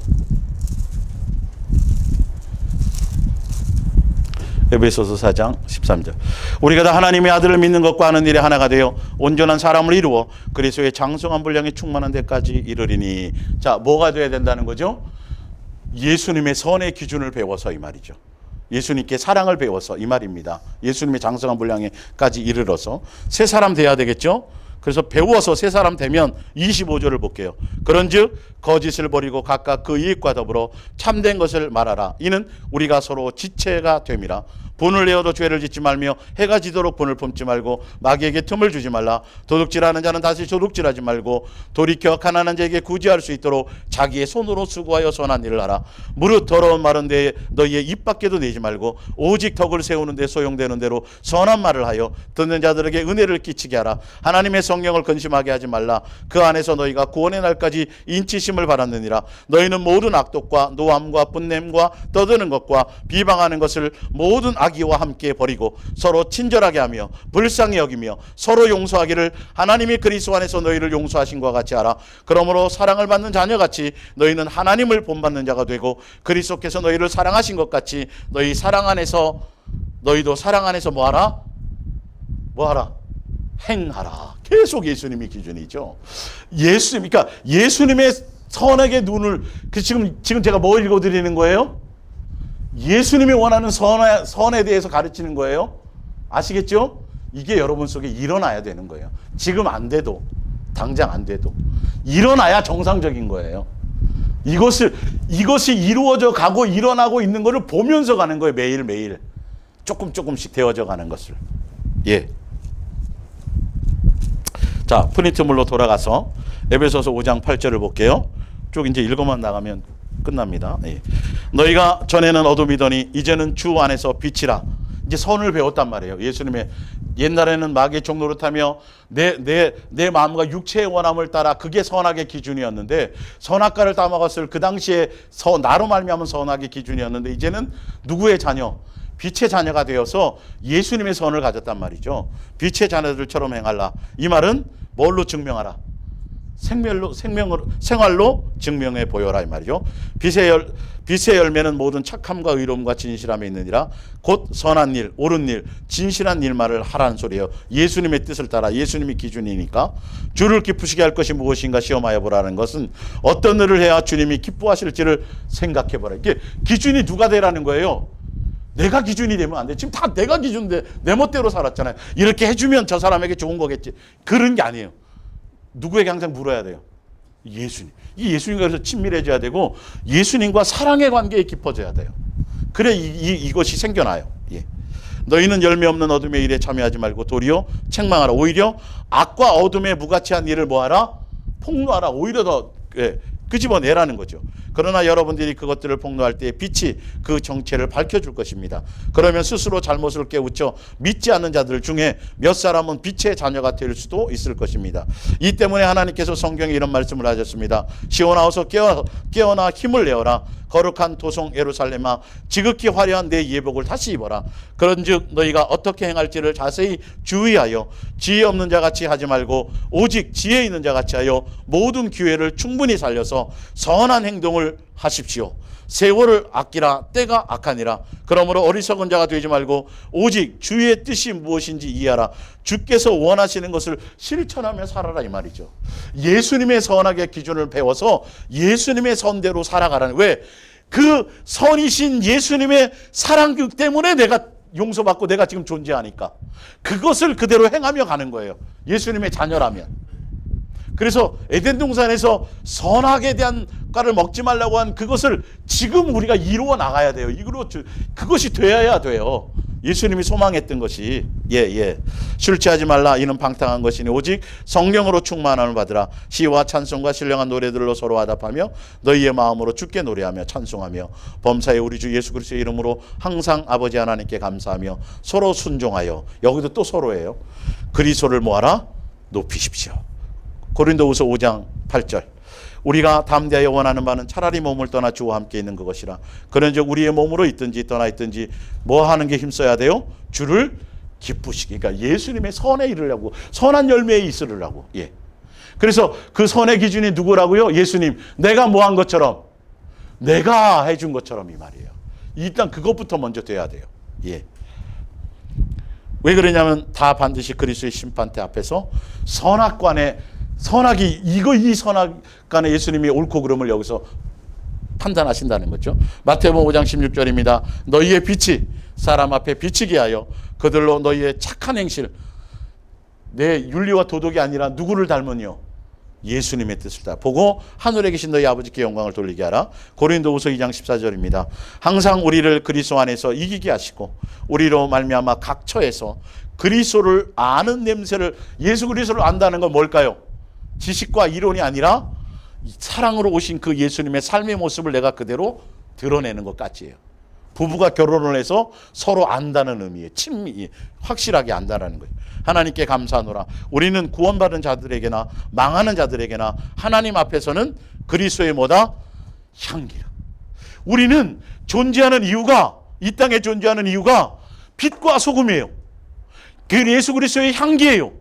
Speaker 1: 4장 13절. 우리가 다 하나님의 아들을 믿는 것과 하는 일에 하나가 되어 온전한 사람을 이루어 그리스도의 장성한 분량에 충만한 데까지 이르리니. 자, 뭐가 돼야 된다는 거죠? 예수님의 선의 기준을 배워서 이 말이죠. 예수님께 사랑을 배워서 이 말입니다. 예수님의 장성한 분량에까지 이르러서 새 사람 돼야 되겠죠? 그래서 배워서 새 사람 되면 25절을 볼게요. 그런즉 거짓을 버리고 각각 그 이익과 더불어 참된 것을 말하라. 이는 우리가 서로 지체가 됨이라. 분을 내어도 죄를 짓지 말며 해가 지도록 분을 품지 말고 마귀에게 틈을 주지 말라. 도둑질하는 자는 다시 도둑질하지 말고 돌이켜 가난한 자에게 구제할 수 있도록 자기의 손으로 수고하여 선한 일을 하라. 무릇 더러운 말은 너희의 입 밖에도 내지 말고 오직 덕을 세우는 데 소용되는 대로 선한 말을 하여 듣는 자들에게 은혜를 끼치게 하라. 하나님의 성령을 근심하게 하지 말라. 그 안에서 너희가 구원의 날까지 인치심을 받았느니라. 너희는 모든 악독과 노함과 분냄과 떠드는 것과 비방하는 것을 모든 악의와 함께 버리고 서로 친절하게 하며 불쌍히 여기며 서로 용서하기를 하나님이 그리스도 안에서 너희를 용서하신 것과 같이 하라. 그러므로 사랑을 받는 자녀같이 너희는 하나님을 본받는 자가 되고 그리스도께서 너희를 사랑하신 것 같이 너희도 사랑 안에서 뭐하라? 행하라. 계속 예수님이 기준이죠. 그러니까 예수님의 선에게 눈을, 지금 제가 뭐 읽어드리는 거예요? 예수님이 원하는 선에 대해서 가르치는 거예요. 아시겠죠? 이게 여러분 속에 일어나야 되는 거예요. 지금 안 돼도, 당장 안 돼도 일어나야 정상적인 거예요. 이것이 이루어져 가고 일어나고 있는 것을 보면서 가는 거예요. 매일매일. 조금씩 되어져 가는 것을. 예. 자, 프린트물로 돌아가서 에베소서 5장 8절을 볼게요. 쭉 이제 읽어만 나가면 끝납니다. 예. 너희가 전에는 어둠이더니 이제는 주 안에서 빛이라. 이제 선을 배웠단 말이에요. 예수님의 옛날에는 마귀의 종노릇하며 내 마음과 육체의 원함을 따라 그게 선악의 기준이었는데 선악과를 따먹었을 그 당시에 나로 말미암은 선악의 기준이었는데 이제는 누구의 자녀? 빛의 자녀가 되어서 예수님의 선을 가졌단 말이죠. 빛의 자녀들처럼 행하라. 이 말은 뭘로 증명하라? 생활로 증명해 보여라 이 말이죠. 빛의 열매는 모든 착함과 의로움과 진실함에 있느니라. 곧 선한 일, 옳은 일, 진실한 일만을 하라는 소리예요. 예수님의 뜻을 따라 예수님이 기준이니까. 주를 기쁘시게 할 것이 무엇인가 시험하여 보라는 것은 어떤 일을 해야 주님이 기뻐하실지를 생각해 보라. 이게 기준이 누가 되라는 거예요. 내가 기준이 되면 안 돼. 지금 다 내가 기준인데 내 멋대로 살았잖아요. 이렇게 해주면 저 사람에게 좋은 거겠지. 그런 게 아니에요. 누구에게 항상 물어야 돼요? 예수님. 이 예수님과 그래서 친밀해져야 되고 예수님과 사랑의 관계에 깊어져야 돼요. 그래 이것이 생겨나요. 예. 너희는 열매 없는 어둠의 일에 참여하지 말고 도리어 책망하라. 오히려 악과 어둠의 무가치한 일을 뭐하라? 폭로하라. 오히려 더 끄집어내라는 거죠. 그러나 여러분들이 그것들을 폭로할 때 빛이 그 정체를 밝혀줄 것입니다. 그러면 스스로 잘못을 깨우쳐 믿지 않는 자들 중에 몇 사람은 빛의 자녀가 될 수도 있을 것입니다. 이 때문에 하나님께서 성경에 이런 말씀을 하셨습니다. 시온하오서 깨어나 힘을 내어라. 거룩한 도성 예루살렘아 지극히 화려한 내 예복을 다시 입어라. 그런즉 너희가 어떻게 행할지를 자세히 주의하여 지혜 없는 자같이 하지 말고 오직 지혜 있는 자같이 하여 모든 기회를 충분히 살려서 선한 행동을 하십시오. 세월을 아끼라. 때가 악하니라. 그러므로 어리석은 자가 되지 말고 오직 주의 뜻이 무엇인지 이해하라. 주께서 원하시는 것을 실천하며 살아라 이 말이죠. 예수님의 선악의 기준을 배워서 예수님의 선대로 살아가라는. 왜? 그 선이신 예수님의 사랑 때문에 내가 용서받고 내가 지금 존재하니까 그것을 그대로 행하며 가는 거예요. 예수님의 자녀라면. 그래서 에덴 동산에서 선악에 대한 과를 먹지 말라고 한 그것을 지금 우리가 이루어 나가야 돼요. 그것이 되어야 돼요. 예수님이 소망했던 것이. 술 취하지 말라. 이는 방탕한 것이니 오직 성령으로 충만함을 받으라. 시와 찬송과 신령한 노래들로 서로 화답하며 너희의 마음으로 주께 노래하며 찬송하며 범사에 우리 주 예수 그리스도의 이름으로 항상 아버지 하나님께 감사하며 서로 순종하여. 여기도 또 서로예요. 그리스도를 뭐하라? 높이십시오. 고린도후서 5장 8절. 우리가 담대하여 원하는 바는 차라리 몸을 떠나 주와 함께 있는 그것이라. 그런즉 우리의 몸으로 있든지 떠나 있든지 뭐 하는 게 힘써야 돼요? 주를 기쁘시게. 그러니까 예수님의 선에 이르려고, 선한 열매에 있으려고. 예. 그래서 그 선의 기준이 누구라고요? 예수님. 내가 뭐 한 것처럼, 내가 해준 것처럼 이 말이에요. 일단 그것부터 먼저 돼야 돼요. 예. 왜 그러냐면 다 반드시 그리스도의 심판대 앞에서 선악이 이 선악간에 예수님이 옳고 그름을 여기서 판단하신다는 거죠. 마태복음 5장 16절입니다. 너희의 빛이 사람 앞에 비치게 하여 그들로 너희의 착한 행실, 내 윤리와 도덕이 아니라 누구를 닮으니요? 예수님의 뜻을 다 보고 하늘에 계신 너희 아버지께 영광을 돌리게 하라. 고린도후서 2장 14절입니다. 항상 우리를 그리스도 안에서 이기게 하시고 우리로 말미암아 각 처에서 그리스도를 아는 냄새를, 예수 그리스도를 안다는 건 뭘까요? 지식과 이론이 아니라 사랑으로 오신 그 예수님의 삶의 모습을 내가 그대로 드러내는 것 같지요. 부부가 결혼을 해서 서로 안다는 의미에 친밀히 확실하게 안다는 거예요. 하나님께 감사하노라. 우리는 구원받은 자들에게나 망하는 자들에게나 하나님 앞에서는 그리스도의 뭐다? 향기라. 우리는 존재하는 이유가, 이 땅에 존재하는 이유가 빛과 소금이에요. 그 예수 그리스도의 향기예요.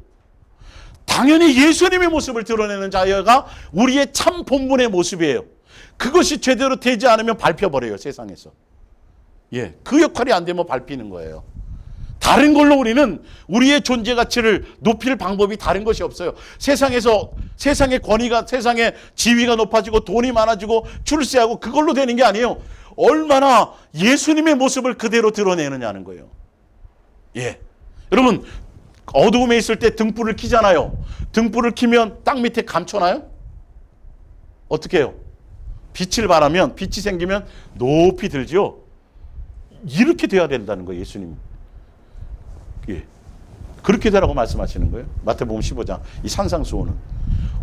Speaker 1: 당연히 예수님의 모습을 드러내는 자여가 우리의 참 본분의 모습이에요. 그것이 제대로 되지 않으면 밟혀버려요, 세상에서. 예, 그 역할이 안 되면 밟히는 거예요. 다른 걸로 우리는 우리의 존재 가치를 높일 방법이 다른 것이 없어요. 세상의 권위가, 세상의 지위가 높아지고 돈이 많아지고 출세하고 그걸로 되는 게 아니에요. 얼마나 예수님의 모습을 그대로 드러내느냐는 거예요. 예, 여러분 어두움에 있을 때 등불을 켜잖아요. 등불을 켜면 땅 밑에 감춰놔요? 어떻게 해요? 빛을 발하면 빛이 생기면 높이 들죠. 이렇게 돼야 된다는 거예요, 예수님. 예. 그렇게 되라고 말씀하시는 거예요. 마태복음 15장 이 산상수훈은.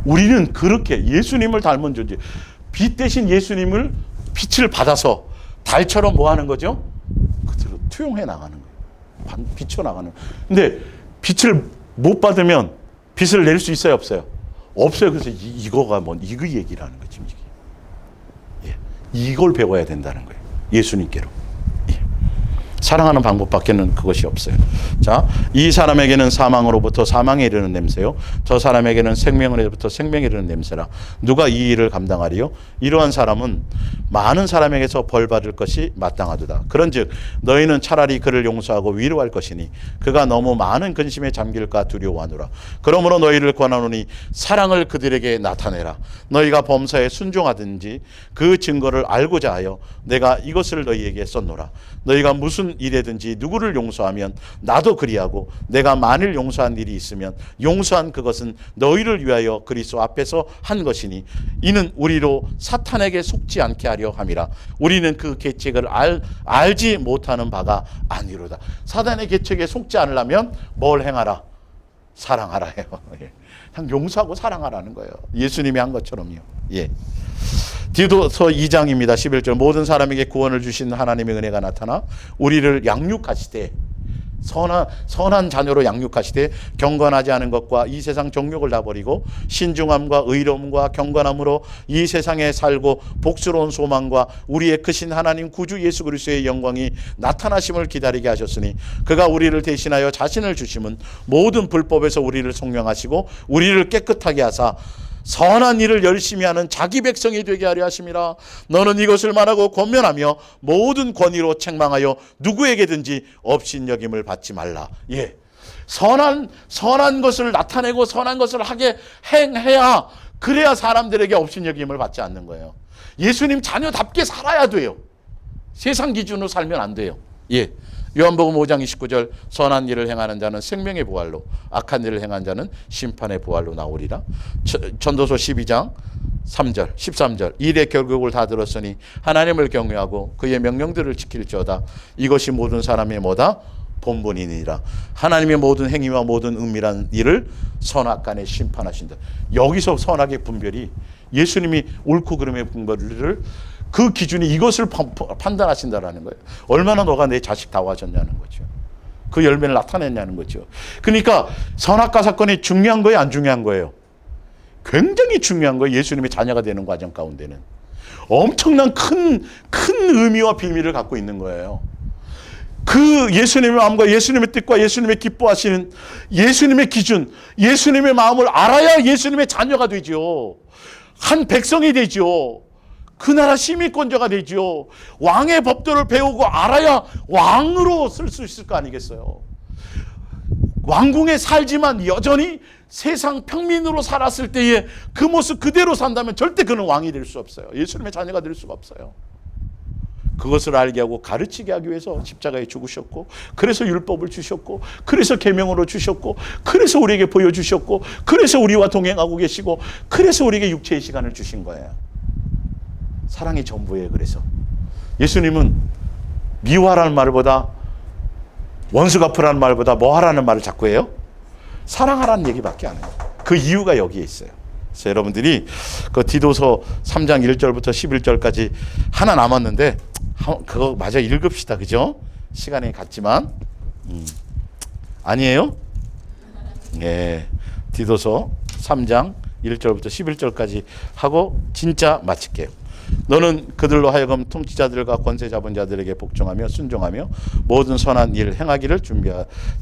Speaker 1: 우리는 그렇게 예수님을 닮은 존재, 빛 대신 예수님을 빛을 받아서 달처럼 뭐 하는 거죠? 그대로 투영해 나가는 거예요. 비춰 나가는. 근데 빛을 못 받으면 빛을 낼 수 있어요, 없어요? 없어요. 그래서 이거가 이거 얘기라는 거지. 예. 이걸 배워야 된다는 거예요. 예수님께로. 사랑하는 방법밖에는 그것이 없어요. 자, 이 사람에게는 사망으로부터 사망에 이르는 냄새요, 저 사람에게는 생명으로부터 생명에 이르는 냄새라. 누가 이 일을 감당하리요? 이러한 사람은 많은 사람에게서 벌 받을 것이 마땅하도다. 그런즉 너희는 차라리 그를 용서하고 위로할 것이니 그가 너무 많은 근심에 잠길까 두려워하노라. 그러므로 너희를 권하노니 사랑을 그들에게 나타내라. 너희가 범사에 순종하든지 그 증거를 알고자 하여 내가 이것을 너희에게 썼노라. 너희가 무슨 일에든지 누구를 용서하면 나도 그리하고 내가 만일 용서한 일이 있으면 용서한 그것은 너희를 위하여 그리스도 앞에서 한 것이니 이는 우리로 사탄에게 속지 않게 하려 함이라. 우리는 그 계책을 알지 못하는 바가 아니로다. 사탄의 계책에 속지 않으려면 뭘 행하라? 사랑하라 해요. 그냥 용서하고 사랑하라는 거예요. 예수님이 한 것처럼요. 예. 디도서 2장입니다. 11절. 모든 사람에게 구원을 주신 하나님의 은혜가 나타나 우리를 양육하시되, 선한 자녀로 양육하시되 경건하지 않은 것과 이 세상 정욕을 다 버리고 신중함과 의로움과 경건함으로 이 세상에 살고 복스러운 소망과 우리의 크신 하나님 구주 예수 그리스도의 영광이 나타나심을 기다리게 하셨으니 그가 우리를 대신하여 자신을 주심은 모든 불법에서 우리를 성령하시고 우리를 깨끗하게 하사 선한 일을 열심히 하는 자기 백성이 되게 하려 하심이라. 너는 이것을 말하고 권면하며 모든 권위로 책망하여 누구에게든지 업신여김을 받지 말라. 예, 선한 것을 나타내고 선한 것을 하게 행해야, 그래야 사람들에게 업신여김을 받지 않는 거예요. 예수님 자녀답게 살아야 돼요. 세상 기준으로 살면 안 돼요. 예. 요한복음 5장 29절. 선한 일을 행하는 자는 생명의 부활로, 악한 일을 행한 자는 심판의 부활로 나오리라. 전도서 12장 3절 13절. 일의 결국을 다 들었으니 하나님을 경외하고 그의 명령들을 지킬지어다. 이것이 모든 사람의 뭐다? 본분이니라. 하나님의 모든 행위와 모든 은밀한 일을 선악간에 심판하신다. 여기서 선악의 분별이, 예수님이 옳고 그름의 분별을, 그 기준이 이것을 판단하신다라는 거예요. 얼마나 너가 내 자식 다워하셨냐는 거죠. 그 열매를 나타냈냐는 거죠. 그러니까 선악과 사건이 중요한 거예요, 안 중요한 거예요? 굉장히 중요한 거예요. 예수님의 자녀가 되는 과정 가운데는 엄청난 큰 의미와 비밀을 갖고 있는 거예요. 그 예수님의 마음과 예수님의 뜻과 예수님의 기뻐하시는 예수님의 기준, 예수님의 마음을 알아야 예수님의 자녀가 되죠. 한 백성이 되죠. 그 나라 시민권자가 되죠. 왕의 법도를 배우고 알아야 왕으로 쓸 수 있을 거 아니겠어요. 왕궁에 살지만 여전히 세상 평민으로 살았을 때의 그 모습 그대로 산다면 절대 그는 왕이 될 수 없어요. 예수님의 자녀가 될 수가 없어요. 그것을 알게 하고 가르치게 하기 위해서 십자가에 죽으셨고, 그래서 율법을 주셨고, 그래서 계명으로 주셨고, 그래서 우리에게 보여주셨고, 그래서 우리와 동행하고 계시고, 그래서 우리에게 육체의 시간을 주신 거예요. 사랑이 전부예요. 그래서 예수님은 미워하라는 말보다, 원수 갚으라는 말보다 뭐 하라는 말을 자꾸 해요? 사랑하라는 얘기밖에 안 해요. 그 이유가 여기에 있어요. 그래서 여러분들이 그 디도서 3장 1절부터 11절까지 하나 남았는데 그거 마저 읽읍시다. 그죠? 시간이 갔지만 아니에요? 예, 디도서 3장 1절부터 11절까지 하고 진짜 마칠게요. 너는 그들로 하여금 통치자들과 권세 잡은 자들에게 복종하며 순종하며 모든 선한 일 행하기를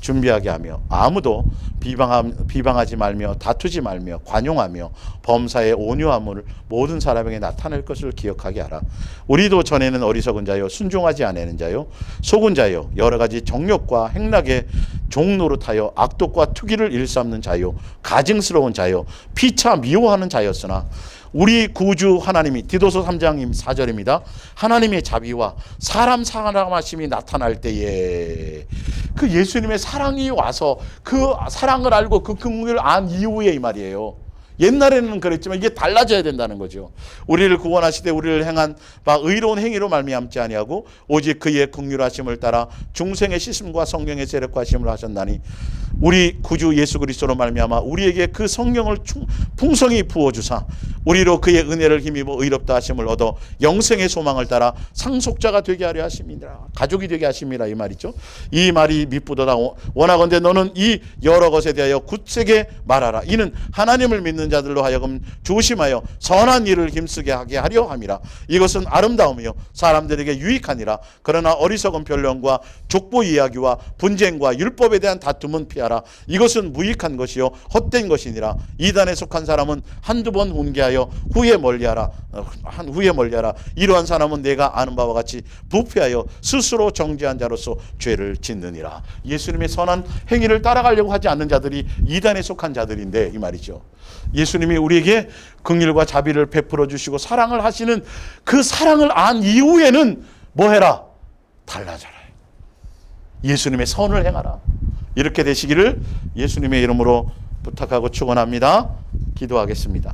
Speaker 1: 준비하게 하며 아무도 비방하지 말며 다투지 말며 관용하며 범사의 온유함을 모든 사람에게 나타낼 것을 기억하게 하라. 우리도 전에는 어리석은 자요 순종하지 않는 자요 속은 자요 여러 가지 정욕과 행락에 종노릇하여 악독과 투기를 일삼는 자요 가증스러운 자요 피차 미워하는 자였으나 우리 구주 하나님이, 디도서 3장 4절입니다. 하나님의 자비와 사람 사랑하심이 나타날 때에 그 예수님의 사랑이 와서 그 사랑을 알고 그 긍휼을 안 이후에 이 말이에요. 옛날에는 그랬지만 이게 달라져야 된다는 거죠. 우리를 구원하시되 우리를 행한 바 의로운 행위로 말미암지 아니하고 오직 그의 긍휼하심을 따라 중생의 씻음과 성령의 세력화심을 하셨나니 우리 구주 예수 그리스도로 말미암아 우리에게 그 성령을 풍성히 부어주사 우리로 그의 은혜를 힘입어 의롭다 하심을 얻어 영생의 소망을 따라 상속자가 되게 하려 하심이니라. 가족이 되게 하심이라 이 말이죠. 이 말이 미쁘도다. 원하건대 너는 이 여러 것에 대하여 굳세게 말하라. 이는 하나님을 믿는 자들로 하여금 조심하여 선한 일을 힘쓰게 하게 하려 함이라. 이것은 아름다움이요 사람들에게 유익하니라. 그러나 어리석은 변론과 족보 이야기와 분쟁과 율법에 대한 다툼은 피하라. 이것은 무익한 것이요 헛된 것이니라. 이단에 속한 사람은 한두 번 훈계하여 후에 멀리하라. 이러한 사람은 내가 아는 바와 같이 부패하여 스스로 정죄한 자로서 죄를 짓느니라. 예수님의 선한 행위를 따라가려고 하지 않는 자들이 이단에 속한 자들인데 이 말이죠. 예수님이 우리에게 긍휼과 자비를 베풀어 주시고 사랑을 하시는 그 사랑을 안 이후에는 뭐 해라? 달라져라. 예수님의 선을 행하라. 이렇게 되시기를 예수님의 이름으로 부탁하고 축원합니다. 기도하겠습니다.